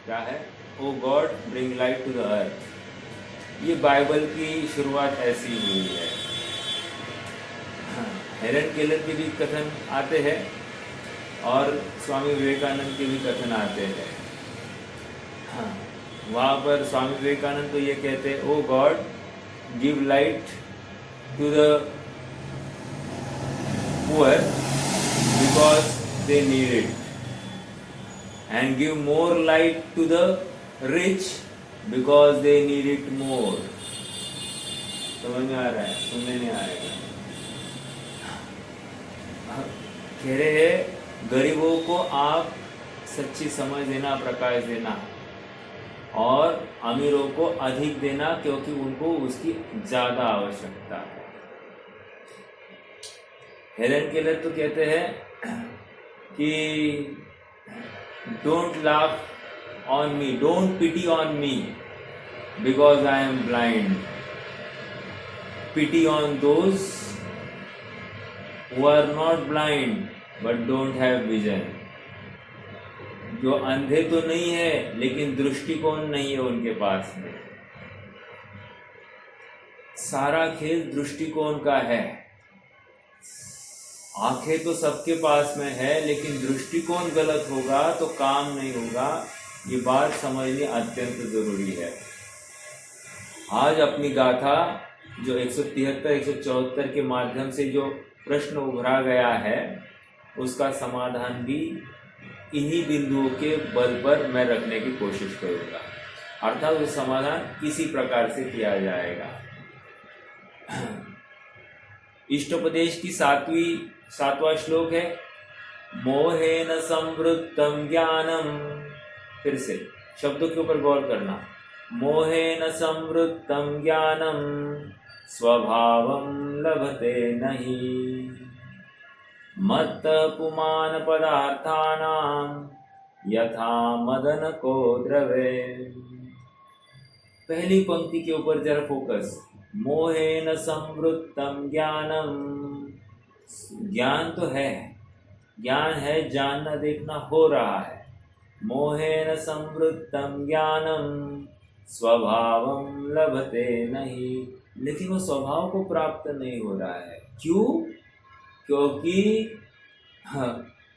क्या है? Oh God bring light to the earth. ये बाइबल की शुरुआत ऐसी हुई है। हेलेन केलर के भी कथन आते हैं और स्वामी विवेकानंद के भी कथन आते हैं। हाँ, वहाँ पर स्वामी विवेकानंद तो ये कहते हैं, oh God give light to the poor because they need it, and give more light to the rich because they need it more. समझ में आ रहा है? सुनने नहीं आएगा। कह रहे हैं गरीबों को आप सच्ची समझ देना, प्रकाश देना, और अमीरों को अधिक देना क्योंकि उनको उसकी ज्यादा आवश्यकता है। हेलेन केलर तो कहते हैं कि don't laugh on me, don't pity on me because I am blind, pity on those who are not blind but don't have vision। जो अंधे तो नहीं है लेकिन दृष्टिकोण नहीं है उनके पास में। सारा खेल दृष्टिकोण का है। आंखें तो सबके पास में है लेकिन दृष्टिकोण गलत होगा तो काम नहीं होगा। ये बात समझनी अत्यंत जरूरी है। आज अपनी गाथा जो 173 174 के माध्यम से जो प्रश्न उभरा गया है उसका समाधान भी इन्हीं बिंदुओं के बल पर मैं रखने की कोशिश करूंगा। अर्थात वो समाधान इसी प्रकार से किया जाएगा। इष्टोपदेश की सातवां श्लोक है, मोहेन संवृत्तम ज्ञानम। फिर से शब्दों के ऊपर गौर करना। मोहेन संवृत्तम ज्ञानम स्वभावं लभते नहीं, मत्त पुमान पदार्थानां यथा मदन को द्रवे। पहली पंक्ति के ऊपर जरा फोकस। मोहेन संवृत्तम ज्ञानम, ज्ञान तो है, ज्ञान है, जानना देखना हो रहा है। मोहेन संवृत्तम ज्ञानम स्वभावं लभते नहीं, लेकिन वो स्वभाव को प्राप्त नहीं हो रहा है। क्यों? क्योंकि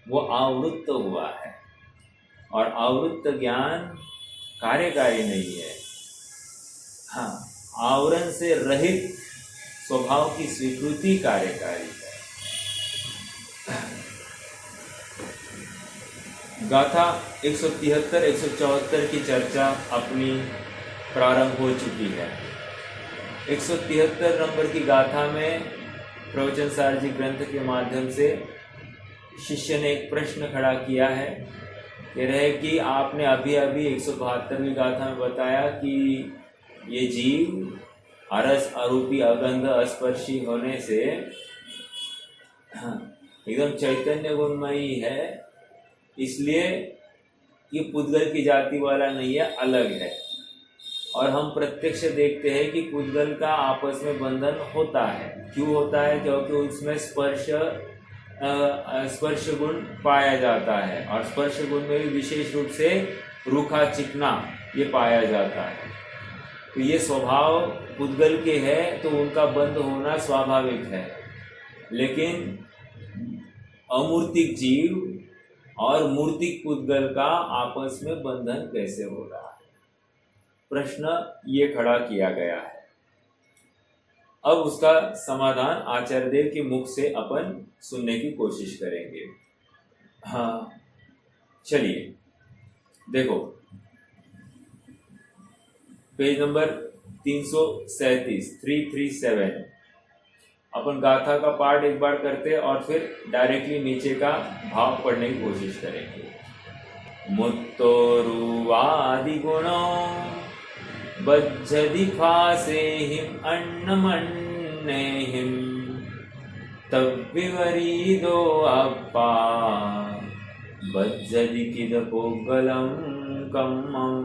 वो आवृत्त हुआ है और आवृत्त ज्ञान कार्यकारी नहीं है। हाँ, आवरण से रहित स्वभाव की स्वीकृति कार्यकारी है। गाथा 173 174 की चर्चा अपनी प्रारंभ हो चुकी है। 173 नंबर की गाथा में प्रवचन सार जी ग्रंथ के माध्यम से शिष्य ने एक प्रश्न खड़ा किया है। कह रहे कि आपने अभी अभी 172वीं गाथा में बताया कि ये जीव अरस अरूपी अगंध अस्पर्शी होने से एकदम चैतन्य गुणमयी है, इसलिए ये पुद्गल की जाति वाला नहीं है, अलग है। और हम प्रत्यक्ष देखते हैं कि पुद्गल का आपस में बंधन होता है। क्यों होता है? क्योंकि उसमें स्पर्श गुण पाया जाता है और स्पर्श गुण में भी विशेष रूप से रूखा चिकना ये पाया जाता है। तो ये स्वभाव पुद्गल के है तो उनका बंध होना स्वाभाविक है। लेकिन अमूर्तिक जीव और मूर्तिक पुद्गल का आपस में बंधन कैसे हो रहा है? प्रश्न ये खड़ा किया गया है। अब उसका समाधान आचार्य देव के मुख से अपन सुनने की कोशिश करेंगे। हाँ, चलिए देखो, पेज नंबर 337 अपन गाथा का पाठ एक बार करते और फिर डायरेक्टली नीचे का भाव पढ़ने की कोशिश करेंगे। मुत्तोरुवादि गुणों बज्जदि फासेहिम अन्नमन्नेहिम तव्विवरीदो अप्पा बज्जदि किदपोगलं कम्मं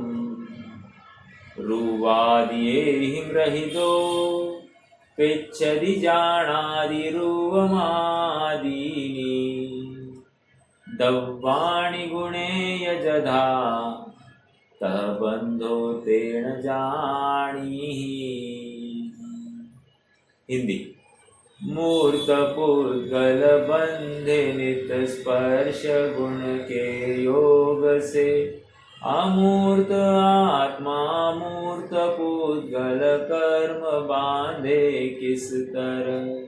रुवादियेहिम रहितो पेच्छदि जानादि रुवमादीनि दव्वाणि गुणे यजधा तह बंधो तेण जानी। हिंदी। मूर्त पुद्गल बंधे नित स्पर्श गुण के योग से, अमूर्त आत्मा मूर्त पुद्गल कर्म बांधे किस तरह।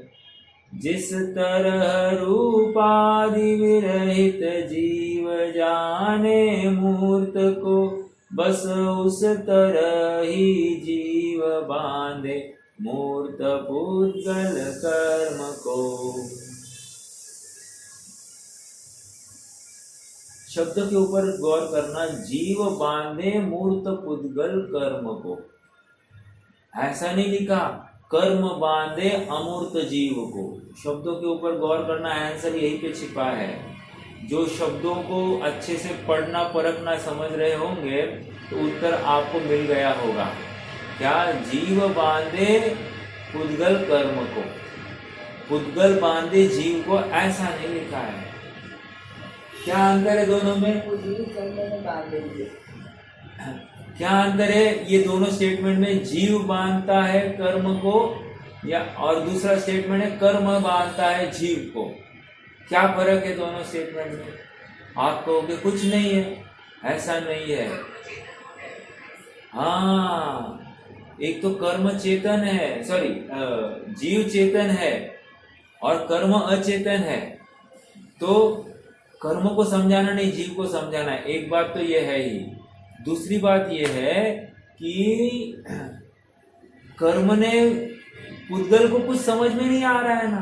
जिस तरह रूपादि विरहित जीव जाने मूर्त को, बस उस तरह ही जीव बांधे मूर्त पुद्गल कर्म को। शब्द के ऊपर गौर करना। जीव बांधे मूर्त पुद्गल कर्म को, ऐसा नहीं लिखा कर्म बांधे अमूर्त जीव को। शब्दों के ऊपर गौर करना, आंसर यहीं पे छिपा है। जो शब्दों को अच्छे से पढ़ना परखना समझ रहे होंगे तो उत्तर आपको मिल गया होगा। क्या? जीव बांधे पुद्गल कर्म को, पुद्गल बांधे जीव को, ऐसा नहीं लिखा है। क्या अंतर है दोनों में? क्या अंतर है ये दोनों स्टेटमेंट में? जीव बांधता है कर्म को, या और दूसरा स्टेटमेंट है कर्म बांधता है जीव को। क्या फर्क है दोनों स्टेटमेंट में? आप कहोगे कुछ नहीं है, ऐसा नहीं है। हाँ, एक तो कर्म चेतन है, सॉरी जीव चेतन है और कर्म अचेतन है। तो कर्म को समझाना नहीं, जीव को समझाना है। एक बात तो यह है ही। दूसरी बात यह है कि कर्म ने पुद्गल को कुछ समझ में नहीं आ रहा है ना,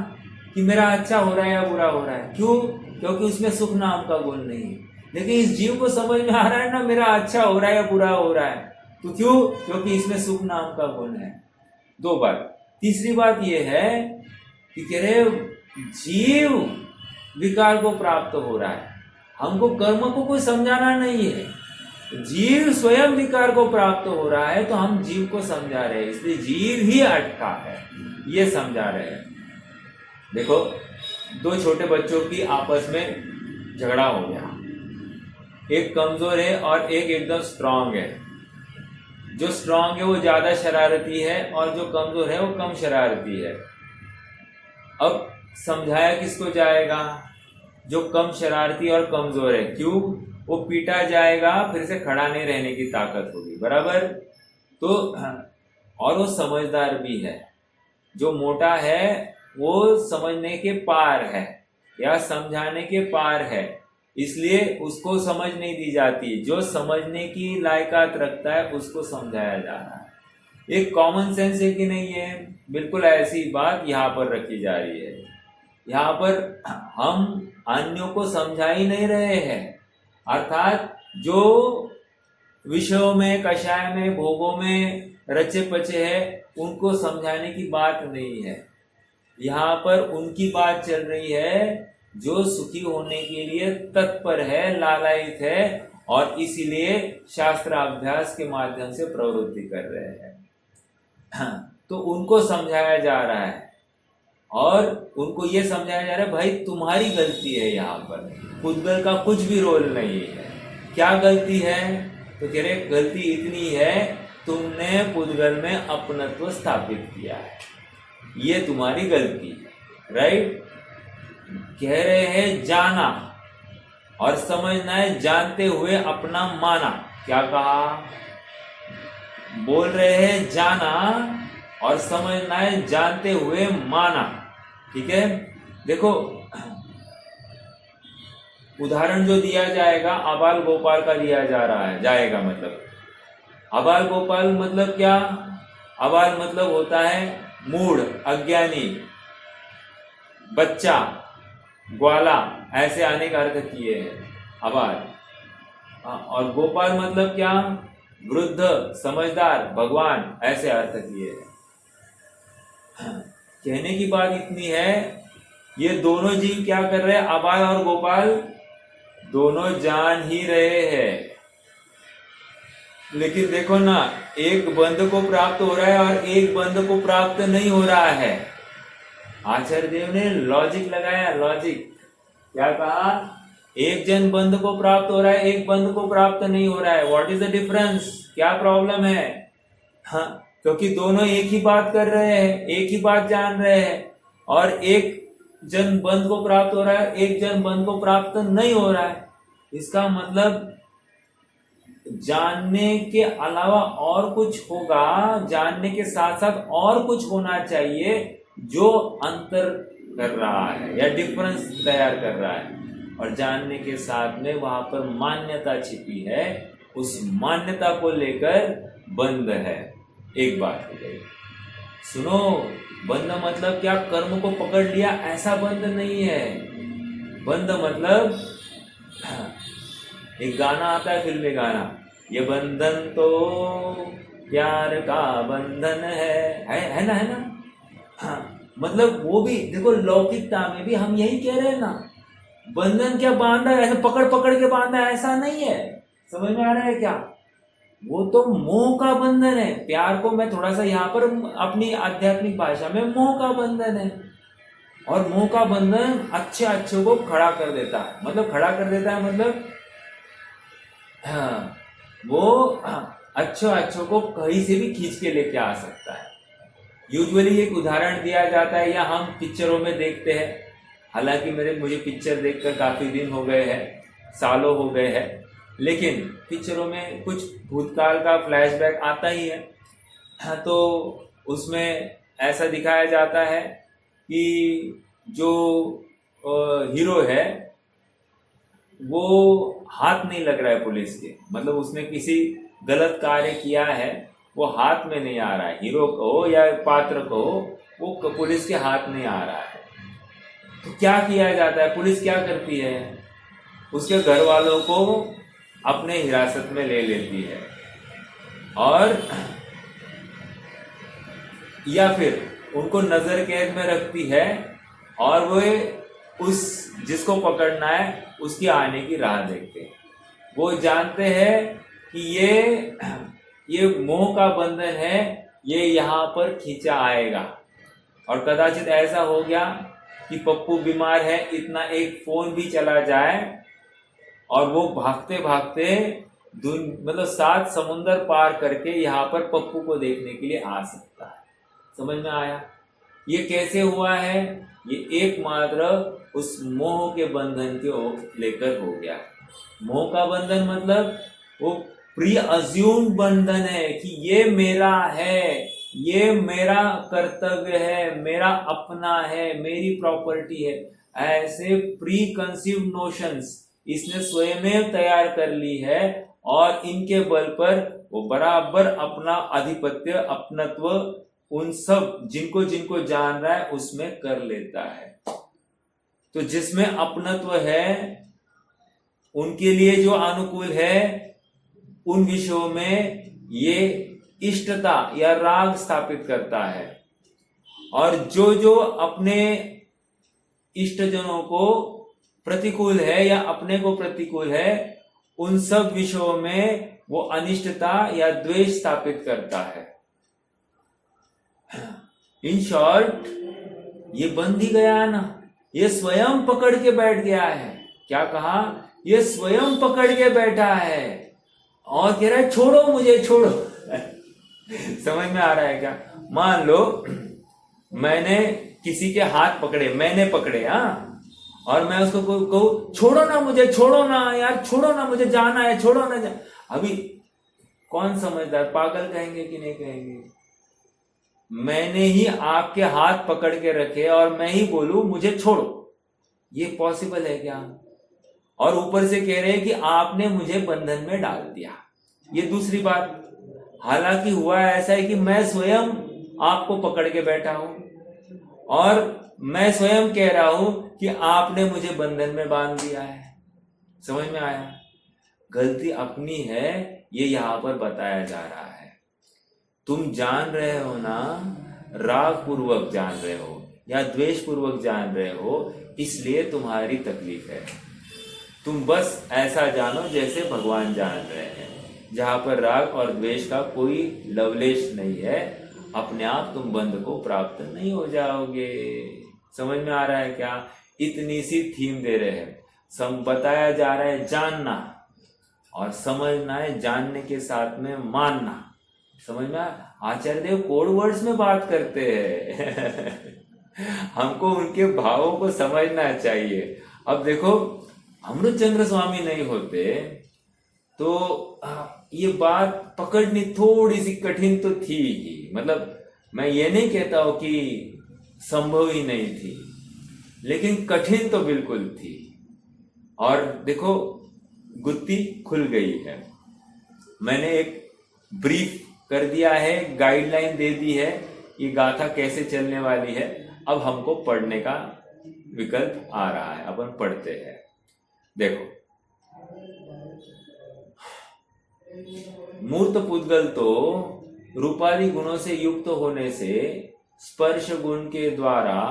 कि मेरा अच्छा हो रहा है या बुरा हो रहा है। क्यों? क्योंकि उसमें सुख नाम का गुण नहीं है। लेकिन इस जीव को समझ में आ रहा है ना, मेरा अच्छा हो रहा है या बुरा हो रहा है। तो क्यों? क्योंकि इसमें सुख नाम का गुण है। दो बात। तीसरी बात यह है कि कह रहे जीव विकार को प्राप्त हो रहा है, हमको कर्म को कोई समझाना नहीं है। जीव स्वयं विकार को प्राप्त हो रहा है तो हम जीव को समझा रहे हैं, इसलिए जीव ही अटका है, ये समझा रहे हैं। देखो, दो छोटे बच्चों की आपस में झगड़ा हो गया। एक कमजोर है और एक एकदम स्ट्रांग है। जो स्ट्रांग है वो ज्यादा शरारती है और जो कमजोर है वो कम शरारती है। अब समझाया किसको जाएगा? जो कम शरारती और कमजोर है। क्यों? वो पीटा जाएगा, फिर से खड़ा नहीं रहने की ताकत होगी, बराबर। तो और वो समझदार भी है। जो मोटा है वो समझने के पार है या समझाने के पार है, इसलिए उसको समझ नहीं दी जाती। जो समझने की लायकात रखता है उसको समझाया जा रहा है। एक कॉमन सेंस है कि नहीं है? बिल्कुल ऐसी बात यहाँ पर रखी जा रही है। यहाँ पर हम अन्यों को समझा ही नहीं रहे हैं, अर्थात जो विषयों में, कषाय में, भोगों में रचे पचे है उनको समझाने की बात नहीं है। यहाँ पर उनकी बात चल रही है जो सुखी होने के लिए तत्पर है, लालायित है और इसीलिए शास्त्र अभ्यास के माध्यम से प्रवृत्ति कर रहे हैं। तो उनको समझाया जा रहा है और उनको ये समझाया जा रहा है भाई तुम्हारी गलती है, यहाँ पर पुद्गल का कुछ भी रोल नहीं है। क्या गलती है? तो कह रहे गलती इतनी है तुमने पुद्गल में अपनत्व स्थापित किया है, ये तुम्हारी गलती है, राइट। कह रहे हैं जाना और समझना है, जानते हुए अपना माना। क्या कहा? बोल रहे हैं जाना और समझना है, जानते हुए माना। ठीक है, देखो उदाहरण जो दिया जाएगा आबाल गोपाल का दिया जा रहा है, जाएगा मतलब आबाल गोपाल मतलब क्या? आबाल मतलब होता है मूढ़, अज्ञानी, बच्चा, ग्वाला, ऐसे अनेक अर्थ किए हैं आबाल। और गोपाल मतलब क्या? वृद्ध, समझदार, भगवान, ऐसे अर्थ किए हैं। कहने की बात इतनी है, ये दोनों जीव क्या कर रहे हैं? आबाल और गोपाल दोनों जान ही रहे हैं, लेकिन देखो ना, एक बंध को प्राप्त हो रहा है और एक बंध को प्राप्त नहीं हो रहा है। आचार्य देव ने लॉजिक लगाया, लॉजिक। क्या कहा एक जन बंध को प्राप्त हो रहा है, एक बंध को प्राप्त नहीं हो रहा है। What is the difference? क्या प्रॉब्लम है? हाँ, क्योंकि दोनों एक ही बात कर रहे हैं, एक ही बात जान रहे हैं, और एक जन बंध को प्राप्त हो रहा है, एक जन बंध को प्राप्त नहीं हो रहा है। इसका मतलब जानने के अलावा और कुछ होगा, जानने के साथ साथ और कुछ होना चाहिए जो अंतर कर रहा है या डिफरेंस तैयार कर रहा है, और जानने के साथ में वहां पर मान्यता छिपी है, उस मान्यता को लेकर बंध है। एक बात हो गई। सुनो, बंध मतलब क्या कर्म को पकड़ लिया, ऐसा बंध नहीं है। बंध मतलब एक गाना आता है, फिल्मी गाना, ये बंधन तो प्यार का बंधन है ना, है ना। हाँ, मतलब वो भी देखो, लौकिकता में भी हम यही कह रहे हैं ना, बंधन क्या बांधा है, ऐसे पकड़ पकड़ के बांधा है, ऐसा नहीं है। समझ में आ रहा है क्या? वो तो मोह का बंधन है। प्यार को मैं थोड़ा सा यहाँ पर अपनी आध्यात्मिक भाषा में मोह का बंधन है, और मोह का बंधन अच्छे अच्छों को खड़ा कर देता है। मतलब खड़ा कर देता है मतलब हाँ, वो अच्छों अच्छों को कहीं से भी खींच के लेके आ सकता है। यूजुअली एक उदाहरण दिया जाता है, या हम पिक्चरों में देखते हैं, हालांकि मुझे पिक्चर देखकर काफी दिन हो गए हैं, सालों हो गए हैं, लेकिन पिक्चरों में कुछ भूतकाल का फ्लैशबैक आता ही है। हाँ, तो उसमें ऐसा दिखाया जाता है कि जो हीरो है वो हाथ नहीं लग रहा है पुलिस के, मतलब उसने किसी गलत कार्य किया है, वो हाथ में नहीं आ रहा है, हीरो को या पात्र को वो पुलिस के हाथ नहीं आ रहा है। तो क्या किया जाता है? पुलिस क्या करती है? उसके घर वालों को अपने हिरासत में ले लेती है, और या फिर उनको नजर कैद में रखती है, और वो उस जिसको पकड़ना है उसकी आने की राह देखते हैं। वो जानते हैं कि ये मोह का बंधन है, ये यहाँ पर खींचा आएगा, और कदाचित ऐसा हो गया कि पप्पू बीमार है, इतना एक फोन भी चला जाए और वो भागते भागते मतलब 7 समुंदर पार करके यहाँ पर पप्पू को देखने के लिए आ सकता है। समझ में आया? ये कैसे हुआ है? ये एकमात्र उस मोह के बंधन के लेकर हो गया। मोह का बंधन मतलब वो प्री अज्यूम बंधन है कि ये मेरा है, ये मेरा कर्तव्य है, मेरा अपना है, मेरी प्रॉपर्टी है। ऐसे प्री कंसीव नोशंस इसने स्वयं तैयार कर ली है, और इनके बल पर वो बराबर अपना आधिपत्य, अपनत्व उन सब जिनको जिनको जान रहा है उसमें कर लेता है। तो जिसमें अपनत्व है उनके लिए जो अनुकूल है, उन विषयों में ये इष्टता या राग स्थापित करता है, और जो जो अपने इष्टजनों को प्रतिकूल है या अपने को प्रतिकूल है, उन सब विषयों में वो अनिष्टता या द्वेष स्थापित करता है। इन शॉर्ट, ये बंध ही गया ना, ये स्वयं पकड़ के बैठ गया है। क्या कहा? ये स्वयं पकड़ के बैठा है और कह रहा है छोड़ो मुझे, छोड़ो। समझ में आ रहा है क्या? मान लो मैंने किसी के हाथ पकड़े, मैंने पकड़े, और मैं उसको कहूं छोड़ो ना मुझे, छोड़ो ना यार, छोड़ो ना मुझे, जाना है, छोड़ो ना अभी कौन समझदार, पागल कहेंगे कि नहीं कहेंगे? मैंने ही आपके हाथ पकड़ के रखे और मैं ही बोलूं मुझे छोड़ो, ये पॉसिबल है क्या? और ऊपर से कह रहे हैं कि आपने मुझे बंधन में डाल दिया। ये दूसरी बात। हालांकि हुआ ऐसा है कि मैं स्वयं आपको पकड़ के बैठा हूं और मैं स्वयं कह रहा हूं कि आपने मुझे बंधन में बांध दिया है। समझ में आया? गलती अपनी है, ये यहां पर बताया जा रहा है। तुम जान रहे हो ना, राग पूर्वक जान रहे हो या द्वेष पूर्वक जान रहे हो, इसलिए तुम्हारी तकलीफ है। तुम बस ऐसा जानो जैसे भगवान जान रहे हैं, जहां पर राग और द्वेष का कोई लवलेश नहीं है। अपने आप तुम बंध को प्राप्त नहीं हो जाओगे। समझ में आ रहा है क्या? इतनी सी थीम दे रहे हैं। बताया जा रहा है जानना, और समझना है जानने के साथ में मानना। समझ में आचार्य देव कोड वर्ड्स में बात करते हैं। हमको उनके भावों को समझना चाहिए। अब देखो, अमृतचंद्र स्वामी नहीं होते तो ये बात पकड़नी थोड़ी सी कठिन तो थी ही। मतलब मैं ये नहीं कहता हूं कि संभव ही नहीं थी, लेकिन कठिन तो बिल्कुल थी। और देखो, गुत्थी खुल गई है। मैंने एक ब्रीफ कर दिया है, गाइडलाइन दे दी है, ये गाथा कैसे चलने वाली है। अब हमको पढ़ने का विकल्प आ रहा है, अपन पढ़ते हैं। देखो, मूर्त पुद्गल तो रूपादि गुणों से युक्त होने से स्पर्श गुण के द्वारा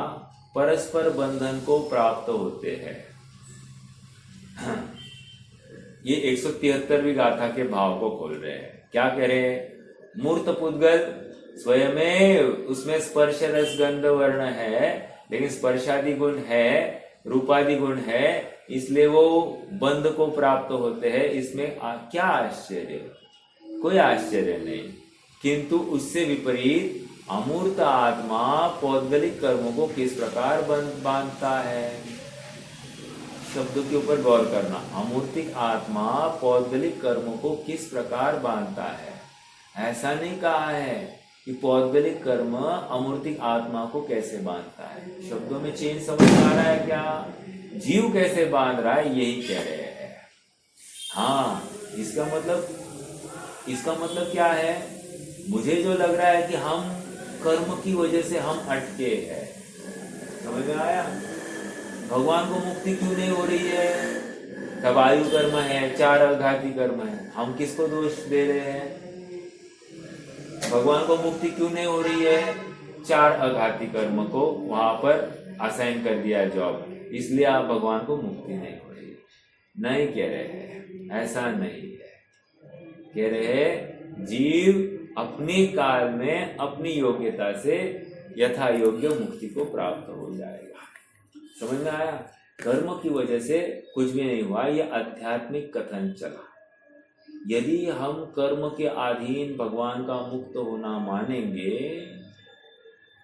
परस्पर बंधन को प्राप्त होते हैं। ये 173वीं गाथा के भाव को खोल रहे हैं। क्या कह रहे हैं? मूर्त पुद्गल स्वयं उसमें स्पर्श रस गंध वर्ण है, लेकिन स्पर्शादि गुण है, रूपादि गुण है, इसलिए वो बंध को प्राप्त होते हैं। इसमें क्या आश्चर्य? कोई आश्चर्य नहीं। किंतु उससे विपरीत अमूर्त आत्मा पौद्गलिक कर्मों को किस प्रकार बांधता है? शब्दों के ऊपर गौर करना। अमूर्तिक आत्मा पौद्गलिक कर्मों को किस प्रकार बांधता है? ऐसा नहीं कहा है कि पौद्गलिक कर्म अमूर्तिक आत्मा को कैसे बांधता है। शब्दों में चेंज समझ आ रहा है क्या? जीव कैसे बांध रहा है, यही कह रहे हैं। हाँ, इसका मतलब क्या है? मुझे जो लग रहा है कि हम कर्म की वजह से हम अटके हैं। समझ में आया? भगवान को मुक्ति क्यों नहीं हो रही है? तब आयु कर्म है, 4 अघाती कर्म है, हम किसको दोष दे रहे हैं? भगवान को मुक्ति क्यों नहीं हो रही है? 4 अघाती कर्म को वहां पर असाइन कर दिया जॉब, इसलिए आप भगवान को मुक्ति नहीं हो रही। नहीं कह रहे हैं, ऐसा नहीं है। कह रहे हैं जीव अपने काल में अपनी योग्यता से यथा योग्य मुक्ति को प्राप्त हो जाएगा। समझ में आया? कर्म की वजह से कुछ भी नहीं हुआ, यह आध्यात्मिक कथन चला। यदि हम कर्म के अधीन भगवान का मुक्त होना मानेंगे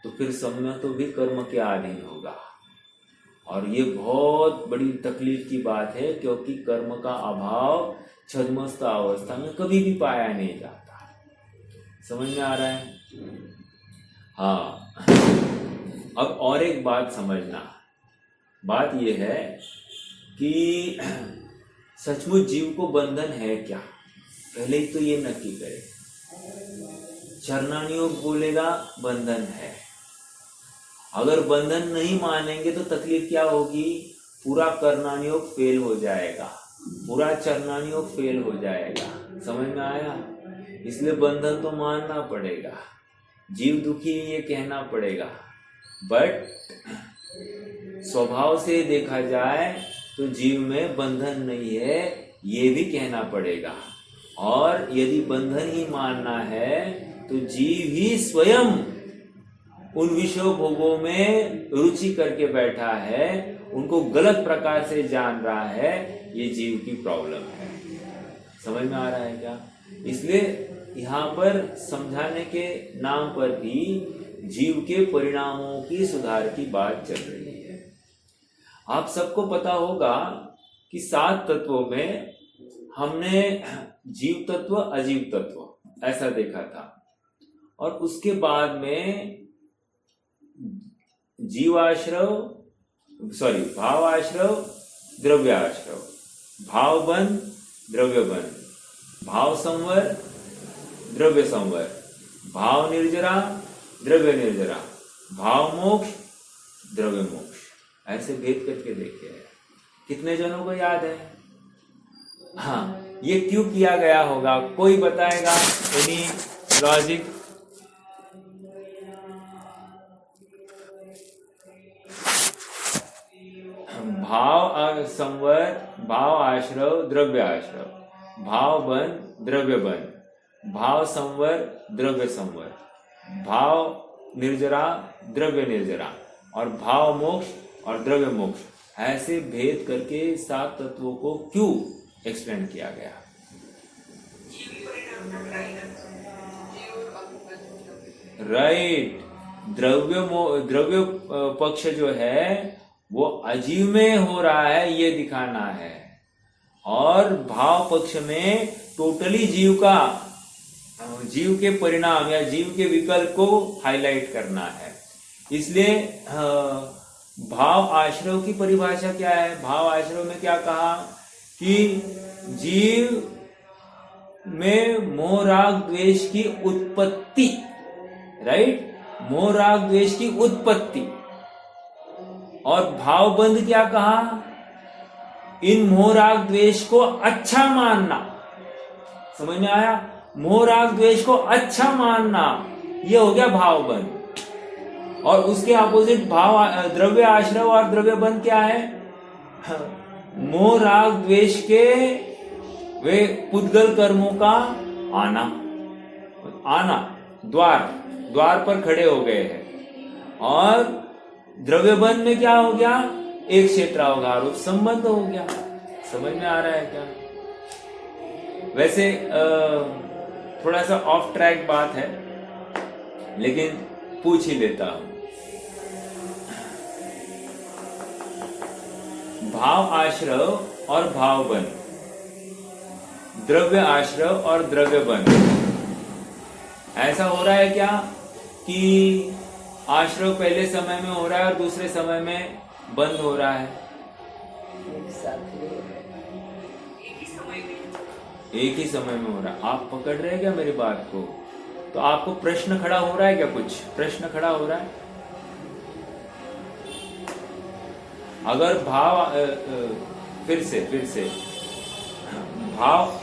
तो फिर समय तो भी कर्म के अधीन होगा, और ये बहुत बड़ी तकलीफ की बात है, क्योंकि कर्म का अभाव छद्मस्त अवस्था में कभी भी पाया नहीं जाता। समझ में आ रहा है? हाँ, अब और एक बात समझना। बात यह है कि सचमुच जीव को बंधन है क्या? पहले ही तो ये नक्की करे। चरणानियोग बोलेगा बंधन है। अगर बंधन नहीं मानेंगे तो तकलीफ क्या होगी? पूरा कर्णानियोग फेल हो जाएगा, पूरा चरणानियोग फेल हो जाएगा। समझ में आया? इसलिए बंधन तो मानना पड़ेगा। जीव दुखी है ये कहना पड़ेगा, बट स्वभाव से देखा जाए तो जीव में बंधन नहीं है, ये भी कहना पड़ेगा। और यदि बंधन ही मानना है तो जीव ही स्वयं उन विषय भोगों में रुचि करके बैठा है, उनको गलत प्रकार से जान रहा है। ये जीव की प्रॉब्लम है। समझ में आ रहा है क्या? इसलिए यहाँ पर समझाने के नाम पर भी जीव के परिणामों की सुधार की बात चल रही है। आप सबको पता होगा कि 7 तत्वों में हमने जीव तत्व अजीव तत्व ऐसा देखा था, और उसके बाद में भावाश्रव द्रव्याश्रव, भाव बंध द्रव्य बंध, भाव संवर द्रव्य संवर, भाव निर्जरा द्रव्य निर्जरा, भाव मोक्ष द्रव्य मोक्ष, ऐसे भेद करके देखे हैं। कितने जनों को याद है? हाँ, ये क्यों किया गया होगा? कोई बताएगा? Any logic? भाव संवर, भाव आश्रव द्रव्य आश्रव, भाव बंध द्रव्य बंध, भाव संवर द्रव्य संवर, भाव निर्जरा द्रव्य निर्जरा, और भाव मोक्ष और द्रव्य मोक्ष। ऐसे भेद करके 7 तत्वों को क्यों एक्सप्लेन किया गया? राइट। द्रव्य पक्ष जो है वो अजीव में हो रहा है ये दिखाना है, और भाव पक्ष में टोटली जीव के परिणाम या जीव के विकल्प को हाईलाइट करना है। इसलिए भाव आश्रव की परिभाषा क्या है? भाव आश्रव में क्या कहा कि जीव में मोह राग द्वेष की उत्पत्ति, राइट, मोह राग द्वेष की उत्पत्ति। और भावबंध क्या कहा? इन मोह राग द्वेष को अच्छा मानना। समझ में आया? मोह राग द्वेष को अच्छा मानना, ये हो गया भावबंध। और उसके अपोजिट द्रव्य आश्रव और द्रव्य बंध क्या है? मोह राग द्वेष के वे पुद्गल कर्मों का आना द्वार पर खड़े हो गए हैं। और द्रव्य बंध में क्या हो गया? एक क्षेत्रावगारोप संबंध हो गया। समझ में आ रहा है क्या? वैसे थोड़ा सा ऑफ ट्रैक बात है, लेकिन पूछ ही लेता हूं। भाव आश्रव और भावबंध, द्रव्य आश्रव और द्रव्य बंध, ऐसा हो रहा है क्या कि आश्रव पहले समय में हो रहा है और दूसरे समय में बंद हो रहा है? एक ही समय में हो रहा है। आप पकड़ रहे हैं क्या मेरी बात को? तो आपको प्रश्न खड़ा हो रहा है क्या? कुछ प्रश्न खड़ा हो रहा है? अगर भाव फिर से भाव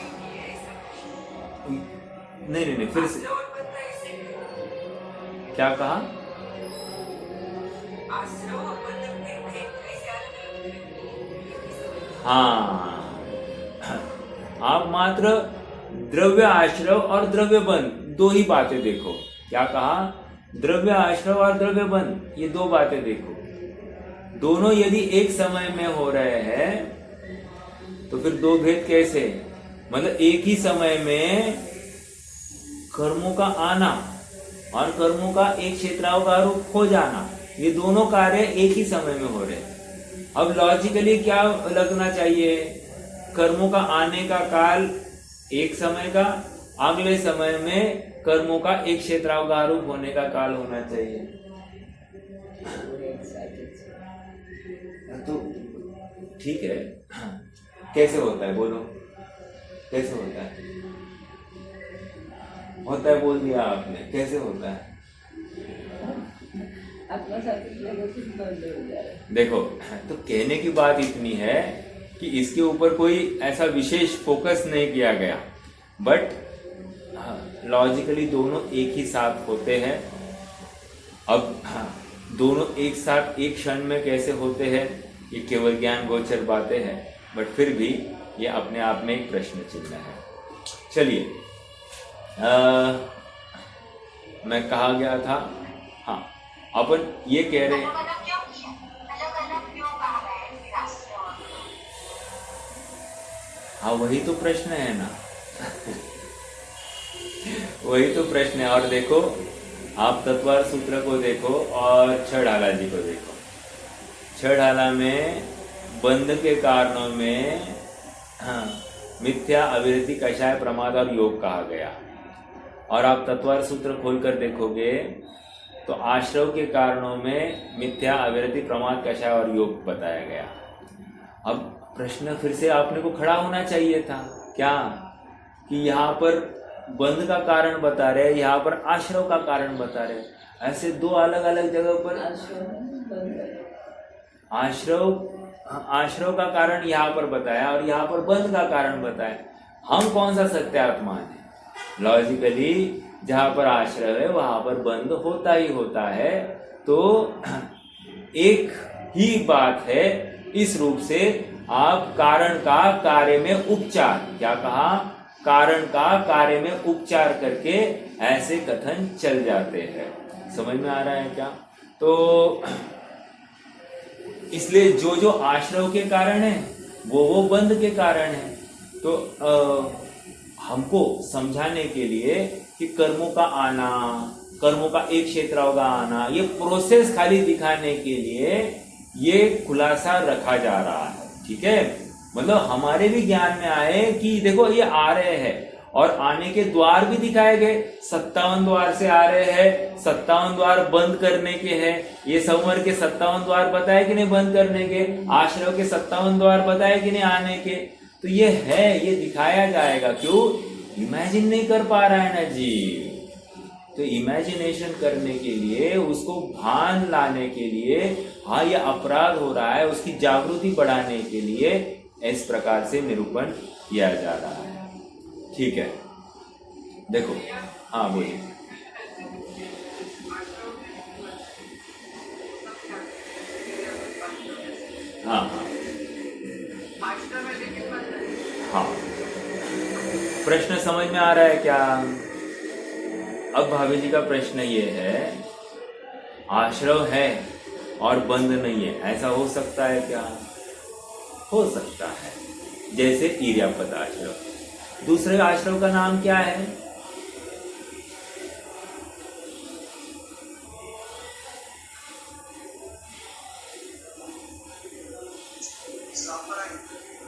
नहीं फिर से क्या कहा? हाँ, आप मात्र द्रव्य आश्रव और द्रव्य बंध दो ही बातें देखो। क्या कहा? द्रव्य आश्रव और द्रव्य बंध, ये दो बातें देखो। दोनों यदि एक समय में हो रहे हैं तो फिर दो भेद कैसे? मतलब एक ही समय में कर्मों का आना और कर्मों का एक क्षेत्रावगारोप हो जाना, ये दोनों कार्य एक ही समय में हो रहे हैं। अब लॉजिकली क्या लगना चाहिए? कर्मों का आने का काल एक समय का, अगले समय में कर्मों का एक क्षेत्रावगारोप होने का काल होना चाहिए। तो ठीक है, कैसे होता है? बोलो, कैसे होता है? होता है बोल दिया आपने, कैसे होता है? देखो, तो कहने की बात इतनी है कि इसके ऊपर कोई ऐसा विशेष फोकस नहीं किया गया, बट लॉजिकली दोनों एक ही साथ होते हैं। अब दोनों एक साथ एक क्षण में कैसे होते हैं, ये केवल ज्ञान गोचर बातें हैं, बट फिर भी ये अपने आप में एक प्रश्न चिन्ह है। चलिए, मैं कहा गया था, हाँ, अपन ये कह रहे हैं हाँ, वही तो प्रश्न है ना। वही तो प्रश्न है। और देखो, आप तत्वार सूत्र को देखो और छड़ाला जी को देखो। छड़ाला में बंध के कारणों में मिथ्या, अविरति, कषाय, प्रमाद और योग कहा गया। और आप तत्वार सूत्र खोलकर देखोगे तो आश्रव के कारणों में मिथ्या, अविरति, प्रमाद, कषाय और योग बताया गया। अब प्रश्न फिर से आपने को खड़ा होना चाहिए था क्या, कि यहाँ पर बंध का कारण बता रहे, यहाँ पर आश्रव का कारण बता रहे। ऐसे दो अलग अलग जगह पर आश्रव का कारण यहाँ पर बताया और यहाँ पर बंध का कारण बताया। हम कौन सा सत्य आत्मा है? लॉजिकली जहाँ पर आश्रव है वहां पर बंध होता ही होता है। तो एक ही बात है, इस रूप से आप कारण का कार्य में उपचार, क्या कहा? कारण का कार्य में उपचार करके ऐसे कथन चल जाते हैं। समझ में आ रहा है क्या? तो इसलिए जो जो आश्रव के कारण है वो बंध के कारण है। तो हमको समझाने के लिए कि कर्मों का आना, कर्मों का एक क्षेत्र का आना, ये प्रोसेस खाली दिखाने के लिए ये खुलासा रखा जा रहा है। ठीक है, मतलब हमारे भी ज्ञान में आए कि देखो ये आ रहे हैं और आने के द्वार भी दिखाए गए। 57 द्वार से आ रहे हैं, 57 द्वार बंद करने के हैं। ये संवर के 57 द्वार बताए कि नहीं बंद करने के, आश्रव के 57 द्वार बताए कि नहीं आने के। तो ये है, ये दिखाया जाएगा। क्यों? इमेजिन नहीं कर पा रहा है ना जी। तो इमेजिनेशन करने के लिए, उसको भान लाने के लिए, हाँ ये अपराध हो रहा है, उसकी जागृति बढ़ाने के लिए इस प्रकार से निरूपण किया जा रहा है। ठीक है, देखो, हाँ बोलिए। हाँ हाँ हाँ, प्रश्न समझ में आ रहा है क्या? अब भाभी जी का प्रश्न ये है, आश्रव है और बंद नहीं है, ऐसा हो सकता है क्या? हो सकता है, जैसे इर्यापद आश्रव। दूसरे आश्रव का नाम क्या है?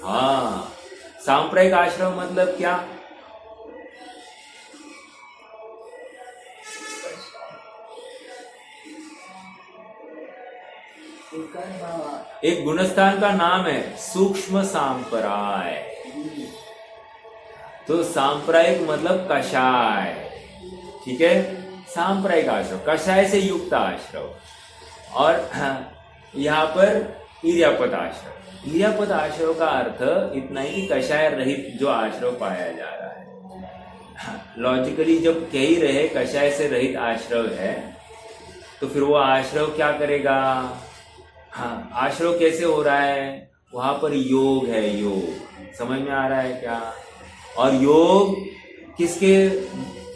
हाँ, सांप्रदायिक आश्रम मतलब क्या? एक गुणस्थान का नाम है सूक्ष्म सांप्राय। तो सांप्रायिक मतलब कषाय। ठीक है, सांप्रायिक आश्रम कषाय से युक्त आश्रम। और यहाँ पर इर्यापद आश्रम। इर्यापद आश्रम का अर्थ इतना ही कि कषाय रहित जो आश्रम पाया जा रहा है। लॉजिकली जब कह ही रहे कषाय से रहित आश्रम है, तो फिर वो आश्रम क्या करेगा? हाँ, आश्रव कैसे हो रहा है? वहां पर योग है, योग। समझ में आ रहा है क्या? और योग किसके?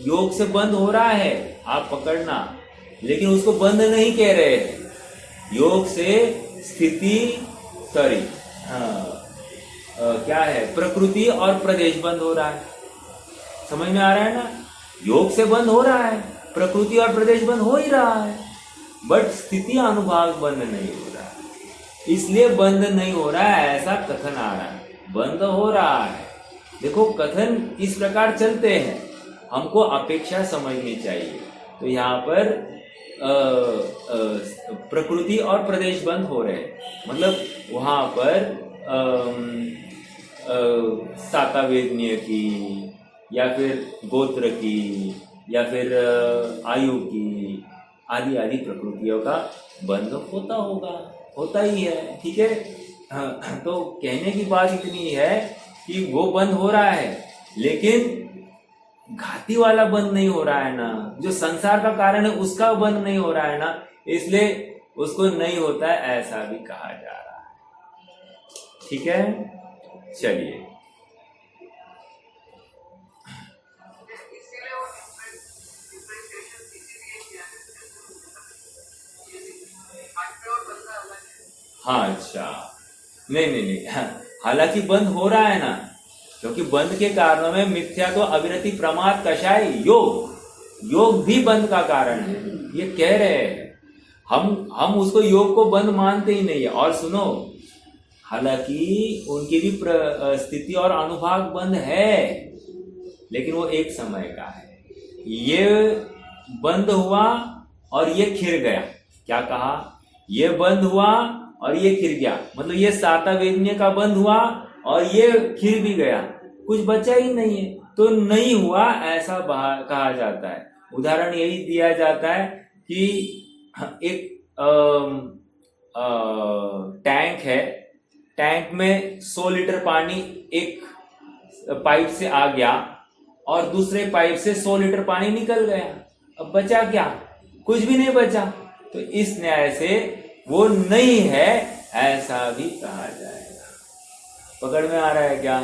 योग से बंद हो रहा है, आप पकड़ना। लेकिन उसको बंद नहीं कह रहे हैं। योग से स्थिति, सॉरी, क्या है, प्रकृति और प्रदेश बंद हो रहा है। समझ में आ रहा है ना? योग से बंद हो रहा है, प्रकृति और प्रदेश बंद हो ही रहा है, बट स्थिति अनुभाग बंद नहीं हो रहा है। इसलिए बंद नहीं हो रहा है ऐसा कथन आ रहा है, बंद हो रहा है। देखो कथन इस प्रकार चलते हैं, हमको अपेक्षा समझनी चाहिए। तो यहाँ पर प्रकृति और प्रदेश बंद हो रहे हैं, मतलब वहां पर साकावेदनीय की, या फिर गोत्र की, या फिर आयु की, आदि आदि प्रकृतियों का बंद होता होगा, होता ही है। ठीक है, तो कहने की बात इतनी है कि वो बंद हो रहा है, लेकिन घाती वाला बंद नहीं हो रहा है ना, जो संसार का कारण है उसका बंद नहीं हो रहा है ना, इसलिए उसको नहीं होता है ऐसा भी कहा जा रहा है। ठीक है, चलिए। हाँ, अच्छा, नहीं नहीं नहीं, हालांकि बंद हो रहा है ना, क्योंकि बंद के कारणों में मिथ्या तो अविरति प्रमाद कषाय योग भी बंद का कारण है, ये कह रहे हैं। हम उसको योग को बंद मानते ही नहीं है। और सुनो, हालांकि उनकी भी स्थिति और अनुभाग बंद है, लेकिन वो एक समय का है। ये बंद हुआ और ये खिर गया। क्या कहा? ये बंद हुआ और ये खिर गया, मतलब ये साकावेदनीय का बंद हुआ और ये खिर भी गया, कुछ बचा ही नहीं है, तो नहीं हुआ ऐसा कहा जाता है। उदाहरण यही दिया जाता है कि एक टैंक है, टैंक में 100 लीटर पानी एक पाइप से आ गया और दूसरे पाइप से 100 लीटर पानी निकल गया, अब बचा क्या? कुछ भी नहीं बचा। तो इस न्याय से वो नहीं है ऐसा भी कहा जाएगा। पकड़ में आ रहा है क्या?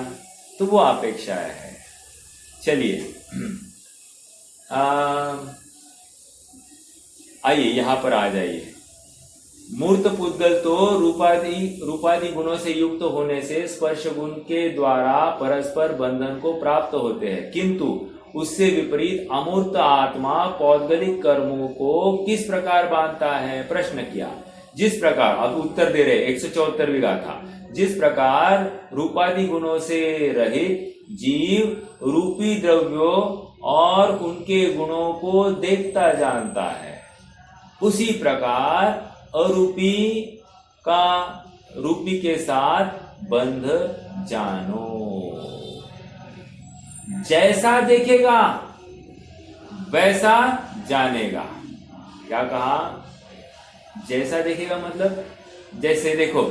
तो वो अपेक्षा है। चलिए, आइए यहां पर आ जाइए। मूर्त पुद्गल तो रूपादि गुणों से युक्त होने से स्पर्श गुण के द्वारा परस्पर बंधन को प्राप्त होते हैं, किंतु उससे विपरीत अमूर्त आत्मा पौद्गलिक कर्मों को किस प्रकार बांधता है? प्रश्न किया। जिस प्रकार, अब उत्तर दे रहे 174वीं गाथा, जिस प्रकार रूपादि गुणों से रहित जीव रूपी द्रव्यों और उनके गुणों को देखता जानता है, उसी प्रकार अरूपी का रूपी के साथ बंध जानो। जैसा देखेगा वैसा जानेगा। क्या कहा? जैसा देखेगा मतलब, जैसे देखो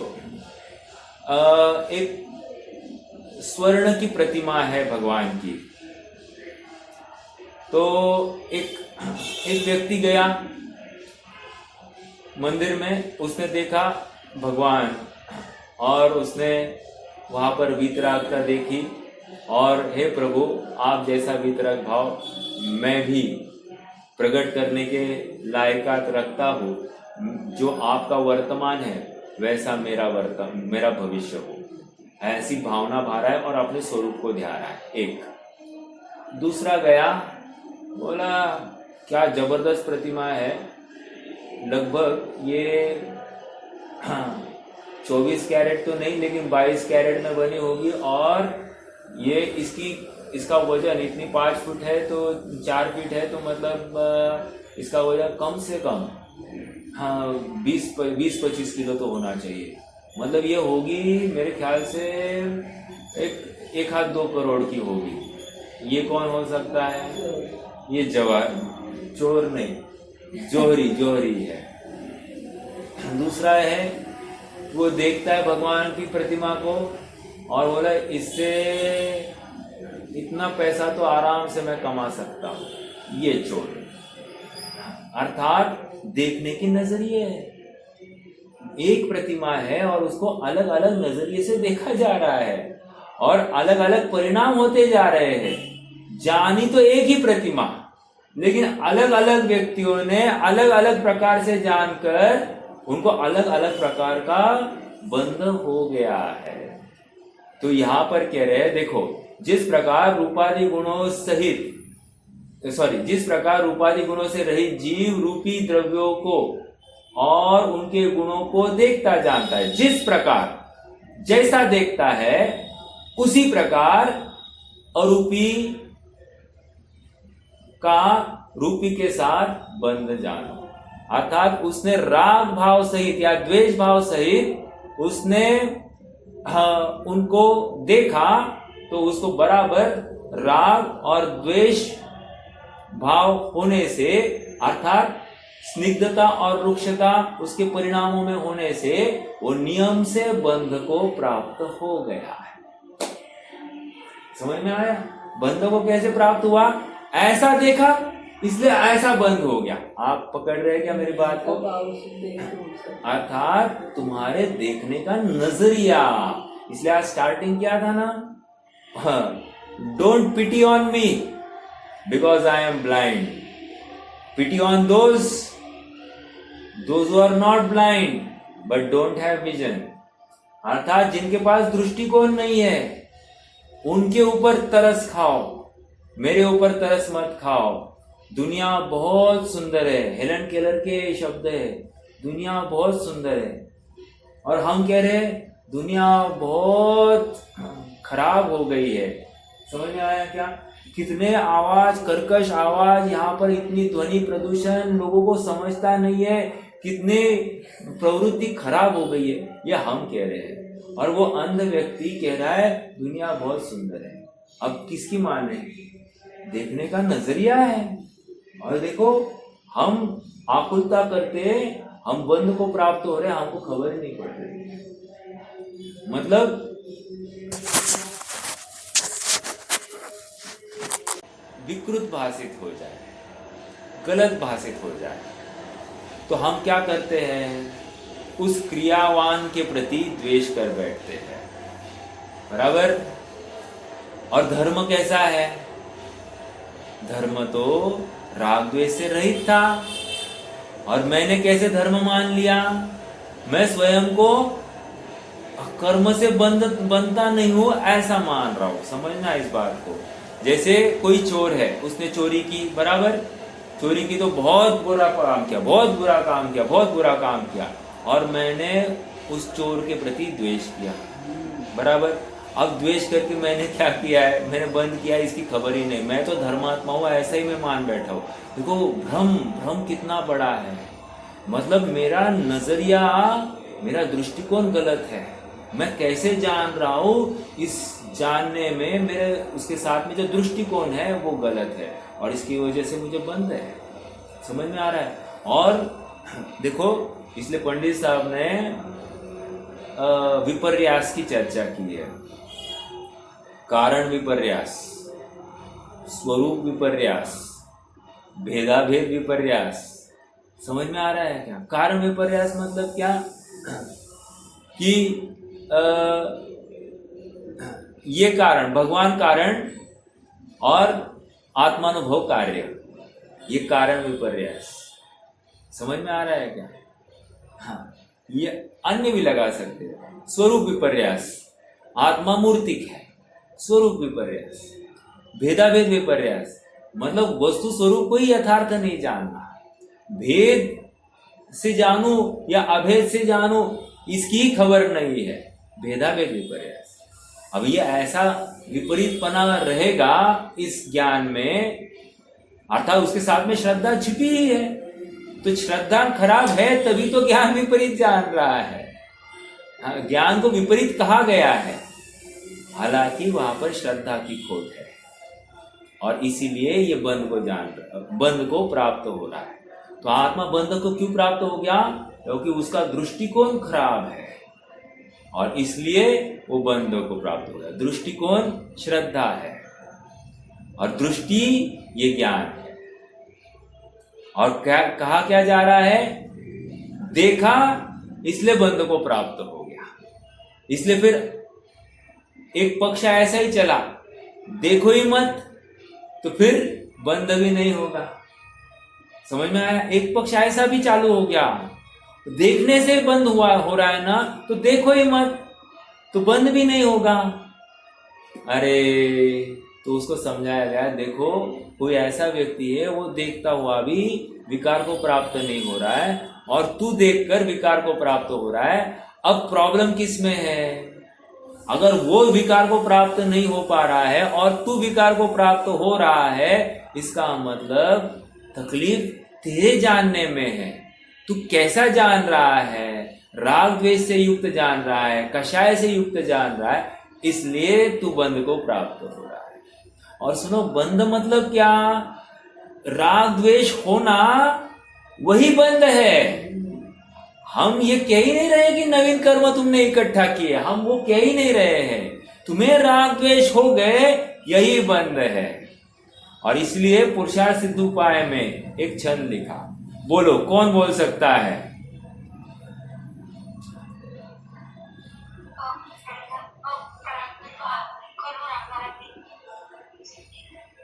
एक स्वर्ण की प्रतिमा है भगवान की, तो एक व्यक्ति गया मंदिर में, उसने देखा भगवान और उसने वहां पर वीतरागता देखी और हे प्रभु, आप जैसा वीतराग भाव मैं भी प्रकट करने के लायकात रखता हूँ, जो आपका वर्तमान है वैसा मेरा भविष्य हो, ऐसी भावना भा रहा है और अपने स्वरूप को ध्यान रहा है। एक दूसरा गया, बोला क्या जबरदस्त प्रतिमा है, लगभग ये 24 कैरेट तो नहीं लेकिन 22 कैरेट में बनी होगी, और ये इसका वजन इतनी 5 फुट है तो 4 फीट है, तो मतलब इसका वजन कम से कम 20-25 किलो तो होना चाहिए। मतलब ये होगी मेरे ख्याल से एक हाथ 2 करोड़ की होगी। ये कौन हो सकता है? ये चोर नहीं, जोहरी है। दूसरा है, वो देखता है भगवान की प्रतिमा को और बोला इससे इतना पैसा तो आराम से मैं कमा सकता हूँ। ये चोर, अर्थात देखने के नजरिए है। एक प्रतिमा है और उसको अलग अलग नजरिए से देखा जा रहा है और अलग अलग परिणाम होते जा रहे हैं। जानी तो एक ही प्रतिमा, लेकिन अलग अलग व्यक्तियों ने अलग अलग प्रकार से जानकर उनको अलग अलग प्रकार का बंध हो गया है। तो यहां पर कह रहे हैं, देखो जिस प्रकार रूपादि गुणों से रहित जीव रूपी द्रव्यों को और उनके गुणों को देखता जानता है, जिस प्रकार जैसा देखता है उसी प्रकार अरूपी का रूपी के साथ बंध जानो। अर्थात उसने राग भाव सहित या द्वेष भाव सहित उसने उनको देखा तो उसको बराबर राग और द्वेष भाव होने से, अर्थात स्निग्धता और रुक्षता उसके परिणामों में होने से वो नियम से बंध को प्राप्त हो गया है। समझ में आया? बंध को कैसे प्राप्त हुआ? ऐसा देखा इसलिए ऐसा बंद हो गया। आप पकड़ रहे क्या मेरी बात को? अर्थात तुम्हारे देखने का नजरिया। इसलिए आज स्टार्टिंग क्या था ना, don't pity on me because I am blind, pity on those who are not blind but don't have vision. अर्थात जिनके पास दृष्टिकोण नहीं है उनके ऊपर तरस खाओ, मेरे ऊपर तरस मत खाओ। दुनिया बहुत सुंदर है, हेलन केलर के शब्द है, दुनिया बहुत सुंदर है। और हम कह रहे हैं दुनिया बहुत खराब हो गई है। समझ में आया क्या? कितने आवाज, कर्कश आवाज, यहाँ पर इतनी ध्वनि प्रदूषण, लोगों को समझता नहीं है, कितने प्रवृत्ति खराब हो गई है, ये हम कह रहे हैं। और वो अंध व्यक्ति कह रहा है दुनिया बहुत सुंदर है। अब किसकी माने? देखने का नजरिया है। और देखो हम आकुलता करते, हम बंध को प्राप्त हो रहे, हमको खबर ही नहीं पड़ रही। मतलब विकृत भाषित हो जाए, गलत भाषित हो जाए, तो हम क्या करते हैं? उस क्रियावान के प्रति द्वेष कर बैठते हैं। बराबर? और धर्म कैसा है? धर्म तो राग द्वेष से रहित था। और मैंने कैसे धर्म मान लिया? मैं स्वयं को कर्म से बनता नहीं हूं ऐसा मान रहा हूं। समझना इस बात को। जैसे कोई चोर है, उसने चोरी की, बराबर, चोरी की तो बहुत बुरा काम किया, बहुत बुरा काम किया, बहुत बुरा काम किया, और मैंने उस चोर के प्रति द्वेष किया, बराबर। अब द्वेष करके मैंने क्या किया है, मैंने बंद किया, इसकी खबर ही नहीं, मैं तो धर्मात्मा हूं ऐसा ही मैं मान बैठा हूं। देखो भ्रम कितना बड़ा है। मतलब मेरा नजरिया, मेरा दृष्टिकोण गलत है। मैं कैसे जान रहा हूं, इस जानने में मेरे उसके साथ में जो दृष्टिकोण है वो गलत है, और इसकी वजह से मुझे बंद है। समझ में आ रहा है। और देखो, इसलिए पंडित साहब ने विपर्यास की चर्चा की है। कारण विपर्यास, स्वरूप विपर्यास, भेदाभेद विपर्यास। समझ में आ रहा है क्या? कारण विपर्यास मतलब क्या कि ये कारण, भगवान कारण और आत्मानुभव कार्य, ये कारण विपर्यास। समझ में आ रहा है क्या? हाँ, ये अन्य भी लगा सकते हैं। स्वरूप विपर्यास, आत्मा मूर्तिक है, स्वरूप विपर्यास। भेदाभेद विपर्यास मतलब वस्तु स्वरूप को ही यथार्थ नहीं जानना, भेद से जानू या अभेद से जानू इसकी खबर नहीं है, भेदाभेद विपर्यास। अब ये ऐसा विपरीतपना रहेगा इस ज्ञान में, अर्थात उसके साथ में श्रद्धा छिपी ही है। तो श्रद्धा खराब है तभी तो ज्ञान विपरीत जान रहा है। ज्ञान को विपरीत कहा गया है, हालांकि वहां पर श्रद्धा की खोट है, और इसीलिए ये बंध को प्राप्त हो रहा है। तो आत्मा बंध को क्यों प्राप्त हो गया? क्योंकि उसका दृष्टिकोण खराब है, और इसलिए वो बंध को प्राप्त हो गया। दृष्टिकोण श्रद्धा है, और दृष्टि ये ज्ञान है। और क्या कहा क्या जा रहा है? देखा इसलिए बंध को प्राप्त हो गया। इसलिए फिर एक पक्ष ऐसा ही चला, देखो ही मत, तो फिर बंध भी नहीं होगा। समझ में आया? एक पक्ष ऐसा भी चालू हो गया, देखने से बंद हो रहा है ना, तो देखो ही मत, तो बंद भी नहीं होगा। अरे तो उसको समझाया गया, देखो कोई ऐसा व्यक्ति है, वो देखता हुआ भी विकार को प्राप्त नहीं हो रहा है, और तू देखकर विकार को प्राप्त हो रहा है। अब प्रॉब्लम किस में है? अगर वो विकार को प्राप्त नहीं हो पा रहा है और तू विकार को प्राप्त हो रहा है, इसका मतलब तकलीफ तेरे जानने में है। तू कैसा जान रहा है? राग द्वेष से युक्त जान रहा है, कषाय से युक्त जान रहा है, इसलिए तू बंध को प्राप्त हो रहा है। और सुनो, बंध मतलब क्या? राग द्वेष होना वही बंध है। हम ये कह ही नहीं रहे कि नवीन कर्म तुमने इकट्ठा किए, हम वो कह ही नहीं रहे हैं। तुम्हें राग द्वेष हो गए, यही बंध है। और इसलिए पुरुषार्थ सिद्ध उपाय में एक छंद लिखा। बोलो, कौन बोल सकता है?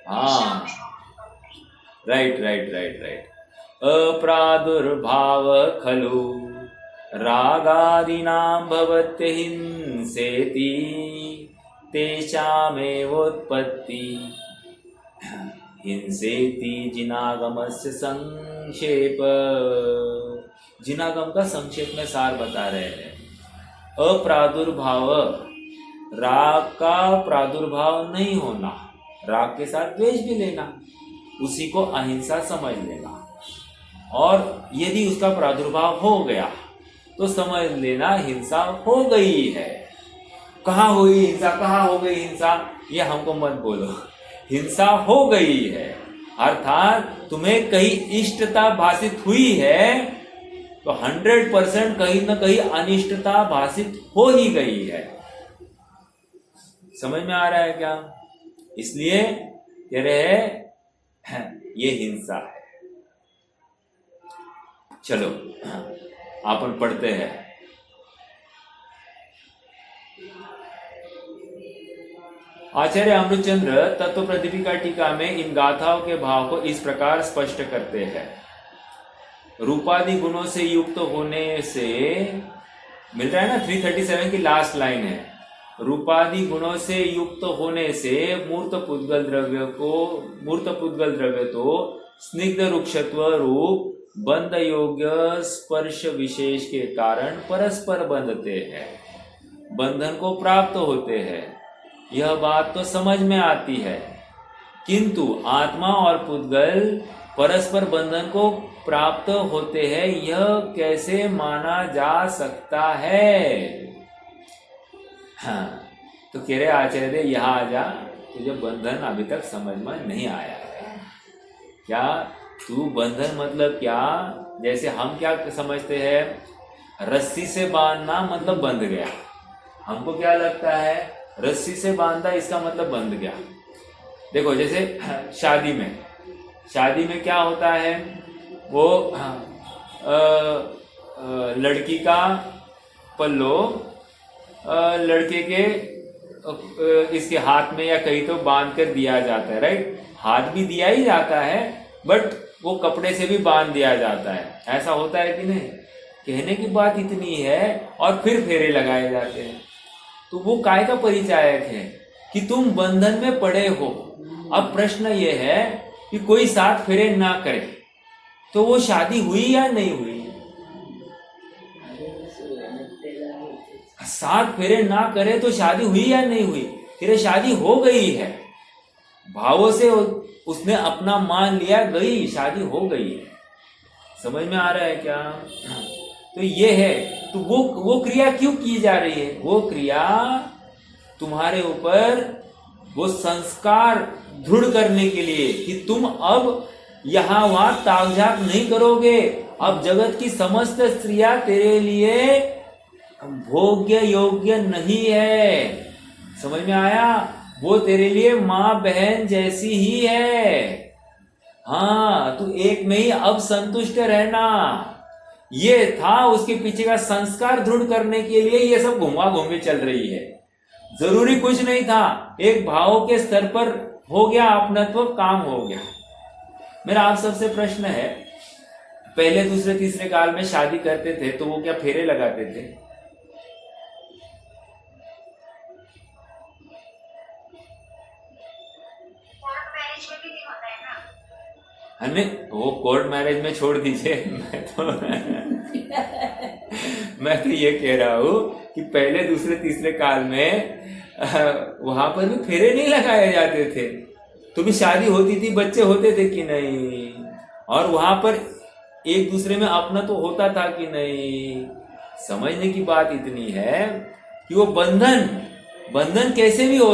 हाँ, राइट। अप्रादुर्भाव खलु रागादीनां भवत्य हिंसेति तेषामेवोत्पत्ति हिंसेति जिनागमस्य संक्षेप। जिनागम का संक्षेप में सार बता रहे हैं। अप्रादुर्भाव, राग का प्रादुर्भाव नहीं होना, राग के साथ द्वेष भी लेना, उसी को अहिंसा समझ लेना। और यदि उसका प्रादुर्भाव हो गया तो समझ लेना हिंसा हो गई है। कहाँ हुई हिंसा, कहाँ हो गई हिंसा, ये हमको मत बोलो। हिंसा हो गई है, अर्थात तुम्हें कहीं इष्टता भाषित हुई है, तो 100% कहीं ना कहीं अनिष्टता भाषित हो ही गई है। समझ में आ रहा है क्या? इसलिए कह रहे हैं ये हिंसा है। चलो अपन पढ़ते हैं। आचार्य अमृतचंद्र तत्व प्रदीपिका टीका में इन गाथाओं के भाव को इस प्रकार स्पष्ट करते हैं। रूपादि गुणों से युक्त होने से मिल रहा है ना, 337 की लास्ट लाइन है, रूपादि गुणों से युक्त होने से मूर्त पुद्गल द्रव्य तो स्निग्ध रुक्षत्व रूप बंध योग्य स्पर्श विशेष के कारण परस्पर बंधते हैं, बंधन को प्राप्त होते हैं। यह बात तो समझ में आती है, किंतु आत्मा और पुद्गल परस्पर बंधन को प्राप्त होते हैं, यह कैसे माना जा सकता है? हाँ, तो कह रहे आचार्य यहां आ जा, तुझे बंधन अभी तक समझ में नहीं आया है। क्या तू बंधन मतलब क्या? जैसे हम क्या समझते हैं, रस्सी से बांधना मतलब बंध गया। हमको क्या लगता है, रस्सी से बांधा इसका मतलब बंध गया। देखो जैसे शादी में क्या होता है, वो लड़की का पल्लो लड़के के इसके हाथ में या कहीं तो बांध कर दिया जाता है, राइट। हाथ भी दिया ही जाता है, बट वो कपड़े से भी बांध दिया जाता है। ऐसा होता है कि नहीं? कहने की बात इतनी है, और फिर फेरे लगाए जाते हैं। तो वो काय का परिचायक है कि तुम बंधन में पड़े हो। अब प्रश्न ये है कि कोई 7 फेरे ना करे तो वो शादी हुई या नहीं हुई? 7 फेरे ना करे तो शादी हुई या नहीं हुई? तेरे शादी हो गई है, भावों से उसने अपना मान लिया, गई, शादी हो गई है। समझ में आ रहा है क्या? तो ये है, तो वो क्रिया क्यों की जा रही है? वो क्रिया तुम्हारे ऊपर वो संस्कार दृढ़ करने के लिए कि तुम अब यहां वहां ताक-झाक नहीं करोगे। अब जगत की समस्त स्त्रियां तेरे लिए भोग्य योग्य नहीं है। समझ में आया? वो तेरे लिए माँ बहन जैसी ही है। हाँ, तू एक में ही अब संतुष्ट रहना। ये था उसके पीछे का संस्कार दृढ़ करने के लिए ये सब घुमा घूमी चल रही है। जरूरी कुछ नहीं था, एक भाव के स्तर पर हो गया अपनत्व, काम हो गया। मेरा आप सबसे प्रश्न है, पहले दूसरे तीसरे काल में शादी करते थे तो वो क्या फेरे लगाते थे? हमें वो कोर्ट मैरिज में छोड़ दीजिए। मैं तो ये कह रहा हूं कि पहले दूसरे तीसरे काल में वहां पर भी फेरे नहीं लगाए जाते थे, तो भी शादी होती थी, बच्चे होते थे कि नहीं, और वहां पर एक दूसरे में अपना तो होता था कि नहीं। समझने की बात इतनी है कि वो बंधन कैसे भी हो,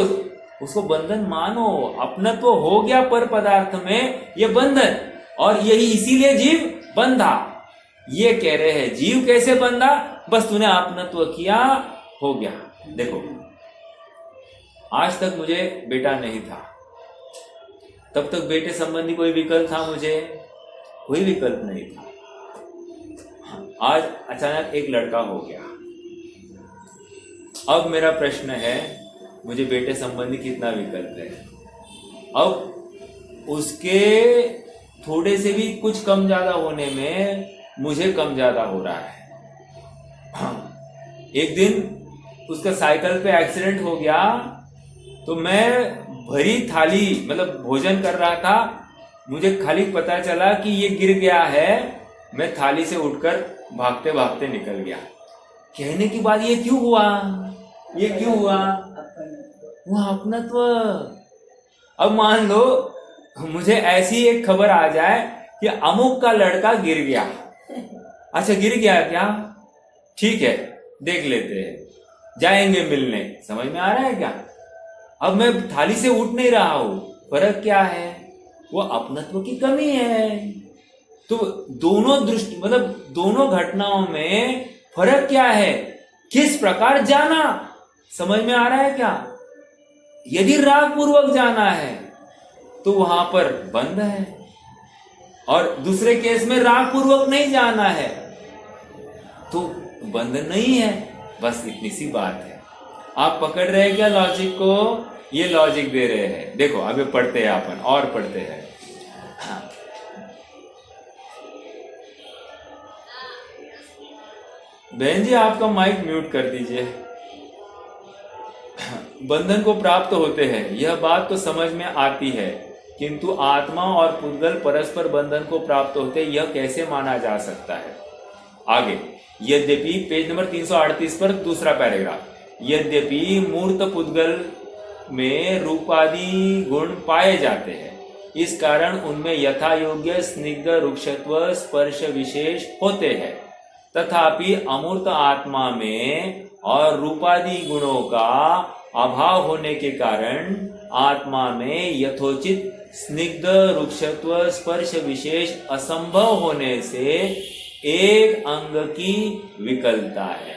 उसको बंधन मानो। अपना तो हो गया पर पदार्थ में ये बंधन, और यही इसीलिए जीव बंधा। ये कह रहे हैं जीव कैसे बंधा, बस तूने अपनत्व किया, हो गया। देखो आज तक मुझे बेटा नहीं था, तब तक बेटे संबंधी कोई विकल्प था मुझे? कोई विकल्प नहीं था। आज अचानक एक लड़का हो गया। अब मेरा प्रश्न है, मुझे बेटे संबंधी कितना विकल्प है? अब उसके थोड़े से भी कुछ कम ज्यादा होने में मुझे कम ज्यादा हो रहा है। एक दिन उसका साइकिल पे एक्सीडेंट हो गया, तो मैं भरी थाली मतलब भोजन कर रहा था, मुझे खाली पता चला कि ये गिर गया है, मैं थाली से उठकर भागते भागते निकल गया। कहने की बात ये क्यों हुआ? ये क्यों हुआ? वो अपनत्व। अब मान लो मुझे ऐसी एक खबर आ जाए कि अमुक का लड़का गिर गया। अच्छा गिर गया क्या? ठीक है, देख लेते हैं, जाएंगे मिलने। समझ में आ रहा है क्या? अब मैं थाली से उठ नहीं रहा हूं, फर्क क्या है? वो अपनत्व की कमी है। तो दोनों दृष्टि मतलब दोनों घटनाओं में फर्क क्या है? किस प्रकार जाना। समझ में आ रहा है क्या? यदि राग पूर्वक जाना है तो वहां पर बंध है, और दूसरे केस में राग पूर्वक नहीं जाना है तो बंध नहीं है। बस इतनी सी बात है। आप पकड़ रहे हैं क्या लॉजिक को? ये लॉजिक दे रहे हैं। देखो अभी पढ़ते हैं, अपन और पढ़ते हैं। हाँ। बहन जी आपका माइक म्यूट कर दीजिए। बंधन को प्राप्त होते हैं, यह बात तो समझ में आती है, किंतु आत्मा और पुद्गल परस्पर बंधन को प्राप्त होते, यह कैसे माना जा सकता है? आगे, यद्यपि पेज नंबर 338 पर दूसरा पैराग्राफ, यद्यपि मूर्त पुद्गल में रूपादि गुण पाए जाते हैं, इस कारण उनमें यथा योग्य स्निग्ध रुक्षत्व स्पर्श विशेष होते हैं, तथापि अमूर्त आत्मा में और रूपादि गुणों का अभाव होने के कारण आत्मा में यथोचित स्निग्ध रुक्षत्व स्पर्श विशेष असंभव होने से एक अंग की विकलता है।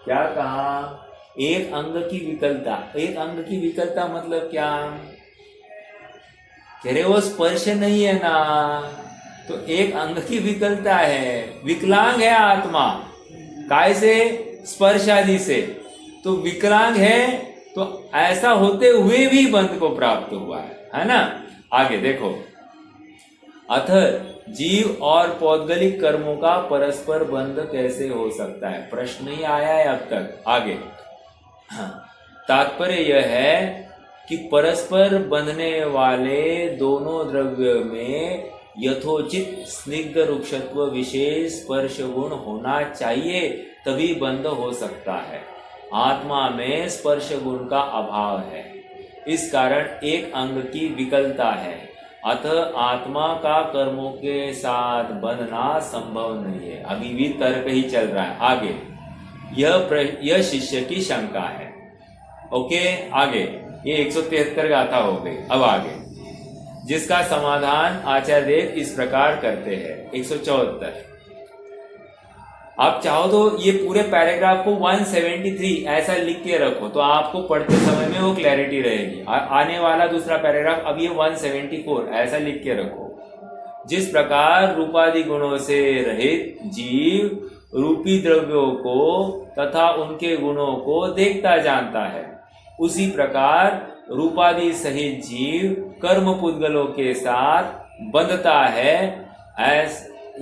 क्या कहा? एक अंग की विकलता। एक अंग की विकलता मतलब क्या? कह रहे वो स्पर्श नहीं है ना, तो एक अंग की विकलता है, विकलांग है आत्मा। काय से? स्पर्श आदि से। तो विकलांग है, तो ऐसा होते हुए भी बंध को प्राप्त हुआ है ना। आगे देखो, अथ जीव और पौद्गलिक कर्मों का परस्पर बंध कैसे हो सकता है? प्रश्न ही आया है अब तक। आगे तात्पर्य यह है कि परस्पर बंधने वाले दोनों द्रव्य में यथोचित स्निग्ध रुक्षत्व विशेष स्पर्श गुण होना चाहिए, तभी बंध हो सकता है। आत्मा में स्पर्श गुण का अभाव है, इस कारण एक अंग की विकलता है। अतः आत्मा का कर्मों के साथ बंधना संभव नहीं है। अभी भी तर्क ही चल रहा है। आगे यह शिष्य की शंका है। ओके, आगे ये 173 गाथा हो गई। अब आगे जिसका समाधान आचार्य देव इस प्रकार करते हैं। 174, आप चाहो तो ये पूरे पैराग्राफ को 173 ऐसा लिख के रखो, तो आपको पढ़ते समय में वो क्लैरिटी रहेगी। आने वाला दूसरा पैराग्राफ अब ये 174 ऐसा लिख के रखो। जिस प्रकार रूपादि गुणों से रहित जीव रूपी द्रव्यों को तथा उनके गुणों को देखता जानता है, उसी प्रकार रूपादि सहित जीव कर्म पुद्गलों के साथ बंधता है।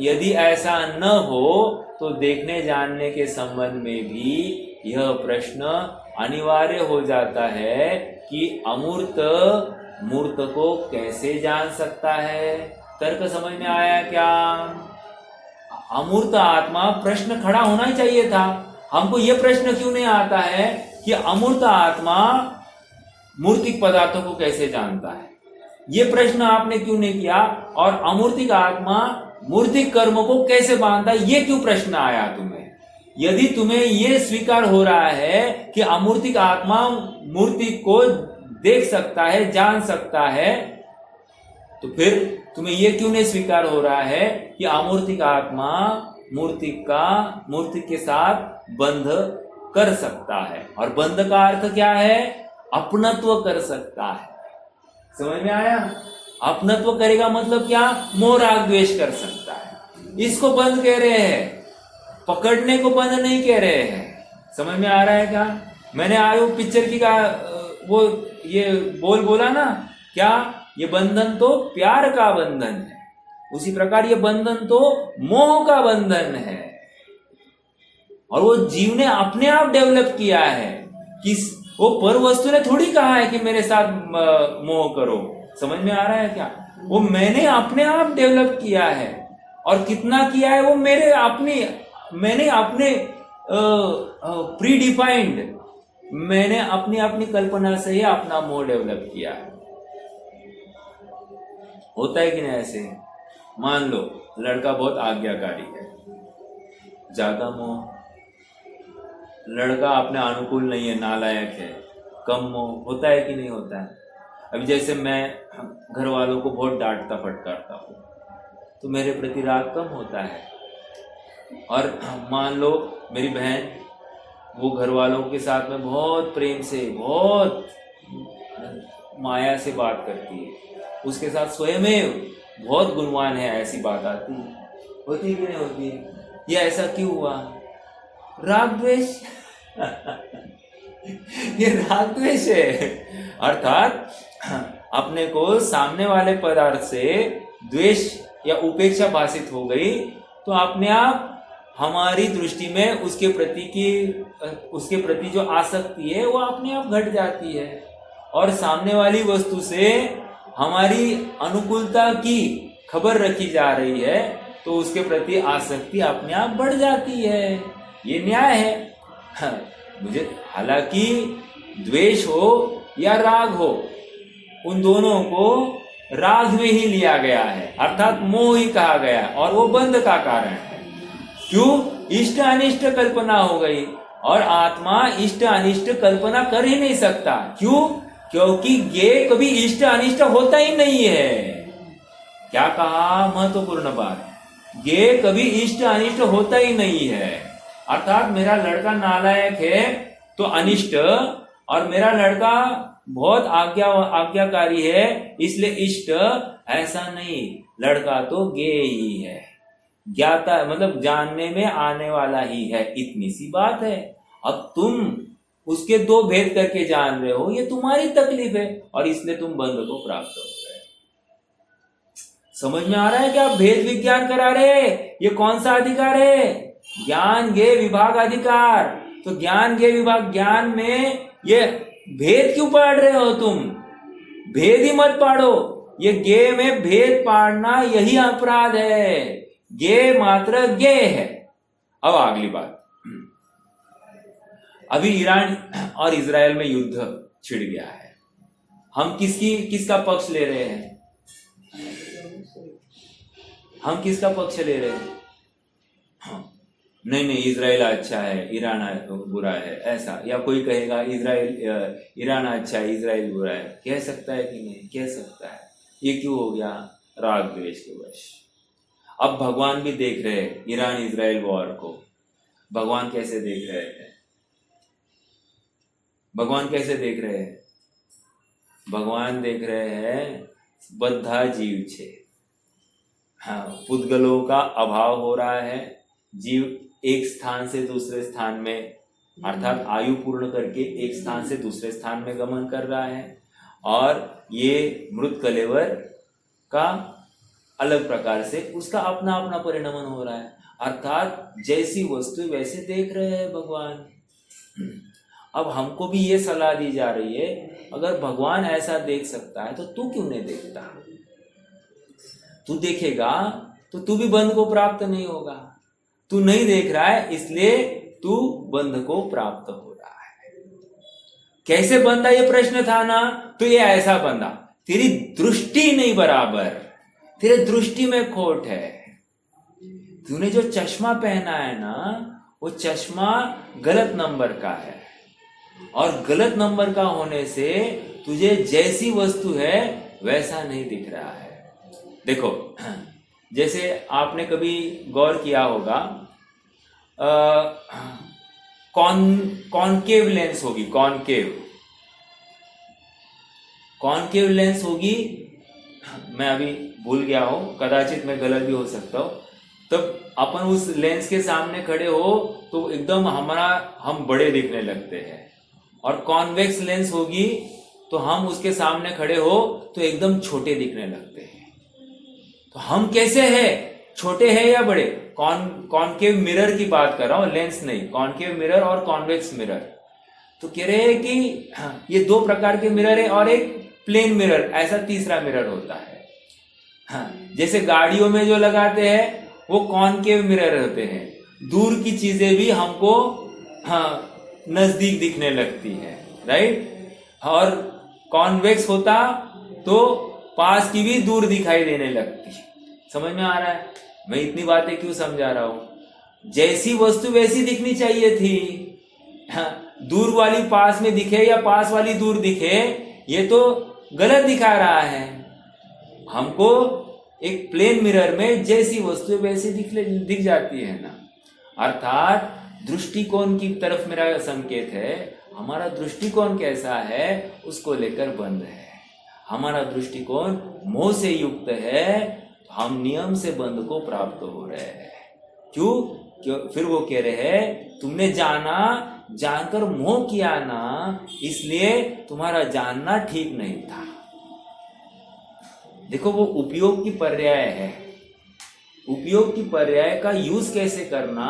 यदि ऐसा न हो तो देखने जानने के संबंध में भी यह प्रश्न अनिवार्य हो जाता है कि अमूर्त मूर्त को कैसे जान सकता है। तर्क समझ में आया क्या? अमूर्त आत्मा, प्रश्न खड़ा होना ही चाहिए था। हमको यह प्रश्न क्यों नहीं आता है कि अमूर्त आत्मा मूर्तिक पदार्थों को कैसे जानता है? ये प्रश्न आपने क्यों नहीं किया? और अमूर्तिक आत्मा मूर्तिक कर्म को कैसे बांधता है, ये क्यों प्रश्न आया तुम्हें? यदि तुम्हें ये स्वीकार हो रहा है कि अमूर्तिक आत्मा मूर्तिक को देख सकता है, जान सकता है, तो फिर तुम्हें ये क्यों नहीं स्वीकार हो रहा है कि अमूर्तिक आत्मा मूर्तिक के साथ बंध कर सकता है? और बंध का अर्थ क्या है? अपनत्व कर सकता है। समझ में आया? अपनत्व करेगा मतलब क्या? मोह राग द्वेष कर सकता है। इसको बंध कह रहे हैं, पकड़ने को बंध नहीं कह रहे हैं। समझ में आ रहा है क्या? मैंने आयो पिक्चर की वो ये बोला ना, क्या ये बंधन तो प्यार का बंधन है, उसी प्रकार ये बंधन तो मोह का बंधन है। और वो जीव ने अपने आप डेवलप किया है, कि वो पर वस्तु ने थोड़ी कहा है कि मेरे साथ मोह करो। समझ में आ रहा है क्या? वो मैंने अपने आप डेवलप किया है, और कितना किया है वो मैंने अपने प्री डिफाइंड, मैंने अपनी कल्पना से ही अपना मोह डेवलप किया है। होता है कि नहीं ऐसे? मान लो लड़का बहुत आज्ञाकारी है, ज्यादा मोह, लड़का अपने अनुकूल नहीं है, नालायक है, कम मोह, होता है कि नहीं होता है? अभी जैसे मैं घर वालों को बहुत डांटता फटकारता हूँ, तो मेरे प्रति राग कम होता है। और मान लो मेरी बहन, वो घर वालों के साथ में बहुत प्रेम से, बहुत माया से बात करती है, उसके साथ स्वयं बहुत गुणवान है, ऐसी बात आती है, होती है कि नहीं होती है? ये ऐसा क्यों हुआ? राग द्वेष। ये राग द्वेष है। अर्थात अपने को सामने वाले पदार्थ से द्वेष या उपेक्षा भाषित हो गई, तो अपने आप हमारी दृष्टि में उसके प्रति जो आसक्ति है वो अपने आप घट जाती है, और सामने वाली वस्तु से हमारी अनुकूलता की खबर रखी जा रही है तो उसके प्रति आसक्ति अपने आप बढ़ जाती है। ये न्याय है। मुझे हालांकि द्वेष हो या राग हो, उन दोनों को राग में ही लिया गया है, अर्थात मोह ही कहा गया है, और वो बंध का कारण है। क्यों? इष्ट अनिष्ट कल्पना हो गई, और आत्मा इष्ट अनिष्ट कल्पना कर ही नहीं सकता। क्यों? क्योंकि ये कभी इष्ट अनिष्ट होता ही नहीं है। क्या कहा? महत्वपूर्ण बात, ये कभी इष्ट अनिष्ट होता ही नहीं है। अर्थात मेरा लड़का नालायक है तो अनिष्ट, और मेरा लड़का बहुत आज्ञाकारी है इसलिए इष्ट, ऐसा नहीं। लड़का तो ज्ञेय ही है, ज्ञाता मतलब जानने में आने वाला ही है, इतनी सी बात है। अब तुम उसके दो भेद करके जान रहे हो, ये तुम्हारी तकलीफ है, और इसलिए तुम बंध को प्राप्त हो गए। समझ में आ रहा है क्या? भेद विज्ञान करा रहे, ये कौन सा अधिकार है? ज्ञान ज्ञेय विभाग अधिकार। तो ज्ञान ज्ञेय विभाग, ज्ञान में ये भेद क्यों पढ़ रहे हो तुम? भेद ही मत पढ़ो। ये ज्ञेय में भेद पाड़ना यही अपराध है। ज्ञेय मात्र ज्ञेय है। अब अगली बात, अभी ईरान और इजराइल में युद्ध छिड़ गया है। हम किसका पक्ष ले रहे हैं? हम किसका पक्ष ले रहे हैं? नहीं, इजराइल अच्छा है, ईरान बुरा है, ऐसा। या कोई कहेगा ईरान अच्छा है, इजराइल बुरा है। कह सकता है कि नहीं? कह सकता है। ये क्यों हो गया? राग द्वेष के वश। अब भगवान भी देख रहे हैं ईरान इजराइल वॉर को। भगवान कैसे देख रहे हैं? भगवान कैसे देख रहे हैं? भगवान देख रहे हैं बद्धा जीव छे। हाँ, पुद्गलों का अभाव हो रहा है। जीव एक स्थान से दूसरे स्थान में, अर्थात आयु पूर्ण करके एक स्थान से दूसरे स्थान में गमन कर रहा है, और ये मृत कलेवर का अलग प्रकार से उसका अपना अपना परिणमन हो रहा है। अर्थात जैसी वस्तु वैसे देख रहे हैं भगवान। अब हमको भी ये सलाह दी जा रही है, अगर भगवान ऐसा देख सकता है तो तू क्यों नहीं देखता? तू देखेगा तो तू भी बंध को प्राप्त नहीं होगा। तू नहीं देख रहा है इसलिए तू बंध को प्राप्त हो रहा है। कैसे बंधा? ये प्रश्न था ना, तो ये ऐसा बंधा। तेरी दृष्टि नहीं बराबर, तेरे दृष्टि में खोट है। तूने जो चश्मा पहना है ना, वो चश्मा गलत नंबर का है, और गलत नंबर का होने से तुझे जैसी वस्तु है वैसा नहीं दिख रहा है। देखो, जैसे आपने कभी गौर किया होगा, कॉनकेव लेंस होगी, कॉनकेव लेंस होगी। मैं अभी भूल गया हूं, कदाचित मैं गलत भी हो सकता हूं। तब अपन उस लेंस के सामने खड़े हो तो एकदम हम बड़े दिखने लगते हैं, और कॉन्वेक्स लेंस होगी तो हम उसके सामने खड़े हो तो एकदम छोटे दिखने लगते हैं। तो हम कैसे हैं? छोटे हैं या बड़े? कॉनकेव मिरर की बात कर रहा हूं, लेंस नहीं। कॉनकेव मिरर और कॉन्वेक्स मिरर। तो कह रहे हैं कि ये दो प्रकार के मिरर है, और एक प्लेन मिरर, ऐसा तीसरा मिरर होता है। जैसे गाड़ियों में जो लगाते हैं वो कॉनकेव मिरर होते हैं। दूर की चीजें भी हमको नजदीक दिखने लगती है, राइट। और कॉन्वेक्स होता तो पास की भी दूर दिखाई देने लगती। समझ में आ रहा है मैं इतनी बातें क्यों समझा रहा हूं? जैसी वस्तु वैसी दिखनी चाहिए थी। दूर वाली पास में दिखे या पास वाली दूर दिखे, ये तो गलत दिखा रहा है हमको। एक प्लेन मिरर में जैसी वस्तु वैसी दिख जाती है ना। अर्थात दृष्टिकोण की तरफ मेरा संकेत है। हमारा दृष्टिकोण कैसा है उसको लेकर बंद है। हमारा दृष्टिकोण मोह से युक्त है, तो हम नियम से बंध को प्राप्त हो रहे हैं। क्यों? फिर वो कह रहे हैं तुमने जानकर मोह किया ना, इसलिए तुम्हारा जानना ठीक नहीं था। देखो, वो उपयोग की पर्याय है। उपयोग की पर्याय का यूज कैसे करना,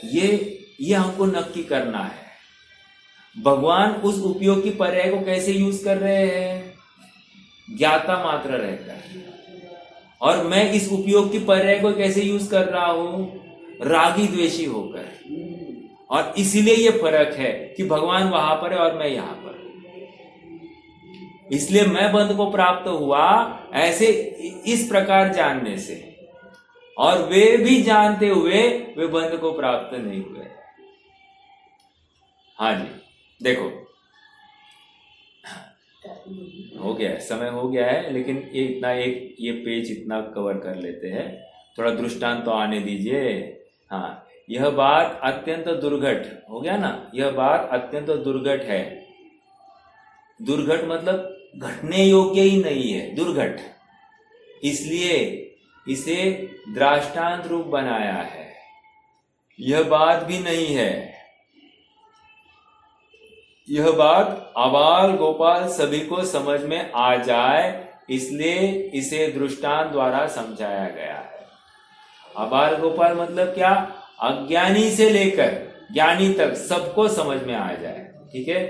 ये हमको नक्की करना है। भगवान उस उपयोग की पर्याय को कैसे यूज कर रहे हैं, ज्ञाता मात्र रहकर, और मैं इस उपयोग की पर्याय को कैसे यूज कर रहा हूं, रागी द्वेषी होकर। और इसीलिए ये फर्क है कि भगवान वहां पर है और मैं यहां पर। इसलिए मैं बंध को प्राप्त हुआ ऐसे इस प्रकार जानने से, और वे भी जानते हुए वे बंध को प्राप्त नहीं हुए। हाँ जी, देखो हो गया है, समय हो गया है, लेकिन ये पेज इतना कवर कर लेते हैं। थोड़ा दृष्टांत तो आने दीजिए। हाँ, यह बात अत्यंत दुर्घट हो गया ना, यह बात अत्यंत दुर्घट है। दुर्घट मतलब घटने योग्य ही नहीं है, दुर्घट। इसलिए इसे दृष्टांत रूप बनाया है। यह बात भी नहीं है, यह बात आबाल गोपाल सभी को समझ में आ जाए, इसलिए इसे दृष्टांत द्वारा समझाया गया है। आबाल गोपाल मतलब क्या, अज्ञानी से लेकर ज्ञानी तक सबको समझ में आ जाए। ठीक है,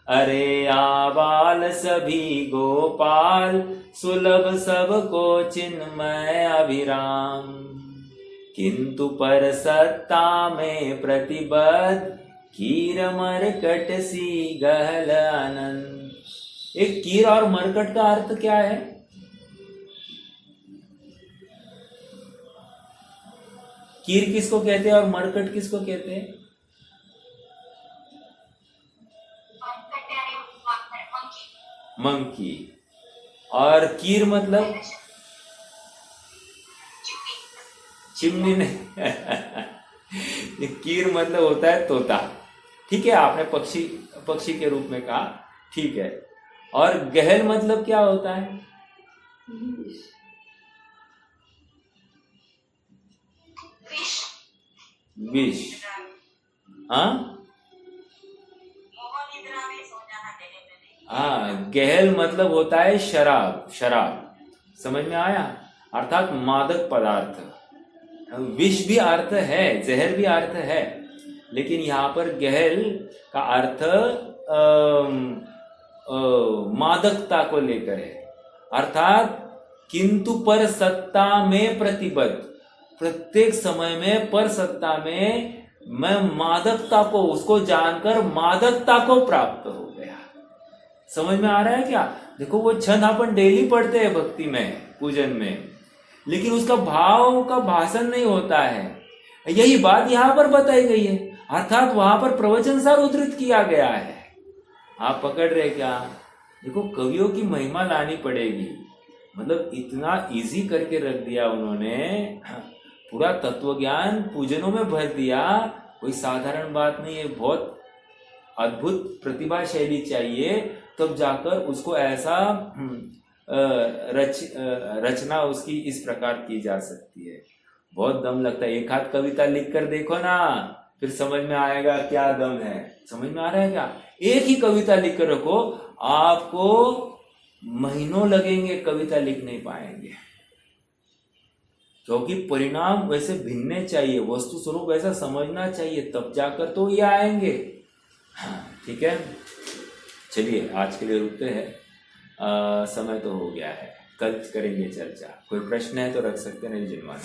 अरे आबाल सभी गोपाल, सुलभ सबको चिन्मय अभिराम, किंतु पर सत्ता में प्रतिबद्ध, कीर मरकट सी गहल आनंद। एक कीर और मरकट का अर्थ क्या है? कीर किसको कहते हैं और मरकट किसको कहते हैं? मंकी। और कीर मतलब चिमनी नहीं ये कीर मतलब होता है तोता। ठीक है, आपने पक्षी के रूप में कहा, ठीक है। और गहल मतलब क्या होता है? विष। हाँ, गहल मतलब होता है शराब। समझ में आया? अर्थात मादक पदार्थ। विष भी अर्थ है, जहर भी अर्थ है, लेकिन यहाँ पर गहल का अर्थ मादकता को लेकर है। अर्थात किंतु पर सत्ता में प्रतिबद्ध, प्रत्येक समय में पर सत्ता में मैं मादकता को, उसको जानकर मादकता को प्राप्त हो गया। समझ में आ रहा है क्या? देखो वो छंद अपन डेली पढ़ते हैं भक्ति में, पूजन में, लेकिन उसका भाव का भाषण नहीं होता है। यही बात यहाँ पर बताई गई है, अर्थात वहां पर प्रवचन सार उद्धृत किया गया है। आप पकड़ रहे क्या? देखो कवियों की महिमा लानी पड़ेगी। मतलब इतना इजी करके रख दिया उन्होंने, पूरा तत्व ज्ञान पूजनों में भर दिया। कोई साधारण बात नहीं है, बहुत अद्भुत प्रतिभा शैली चाहिए, तब जाकर उसको ऐसा रचना उसकी इस प्रकार की जा सकती है। बहुत दम लगता है। एक हाथ कविता लिख कर देखो ना, फिर समझ में आएगा क्या दम है। समझ में आ रहा है क्या? एक ही कविता लिख कर रखो, आपको महीनों लगेंगे, कविता लिख नहीं पाएंगे, क्योंकि परिणाम वैसे भिन्ने चाहिए, वस्तु स्वरूप वैसा समझना चाहिए, तब जाकर तो ये आएंगे। ठीक है, चलिए आज के लिए रुकते हैं। समय तो हो गया है, कल करेंगे चर्चा। कोई प्रश्न है तो रख सकते हैं, नहीं जिनवाना।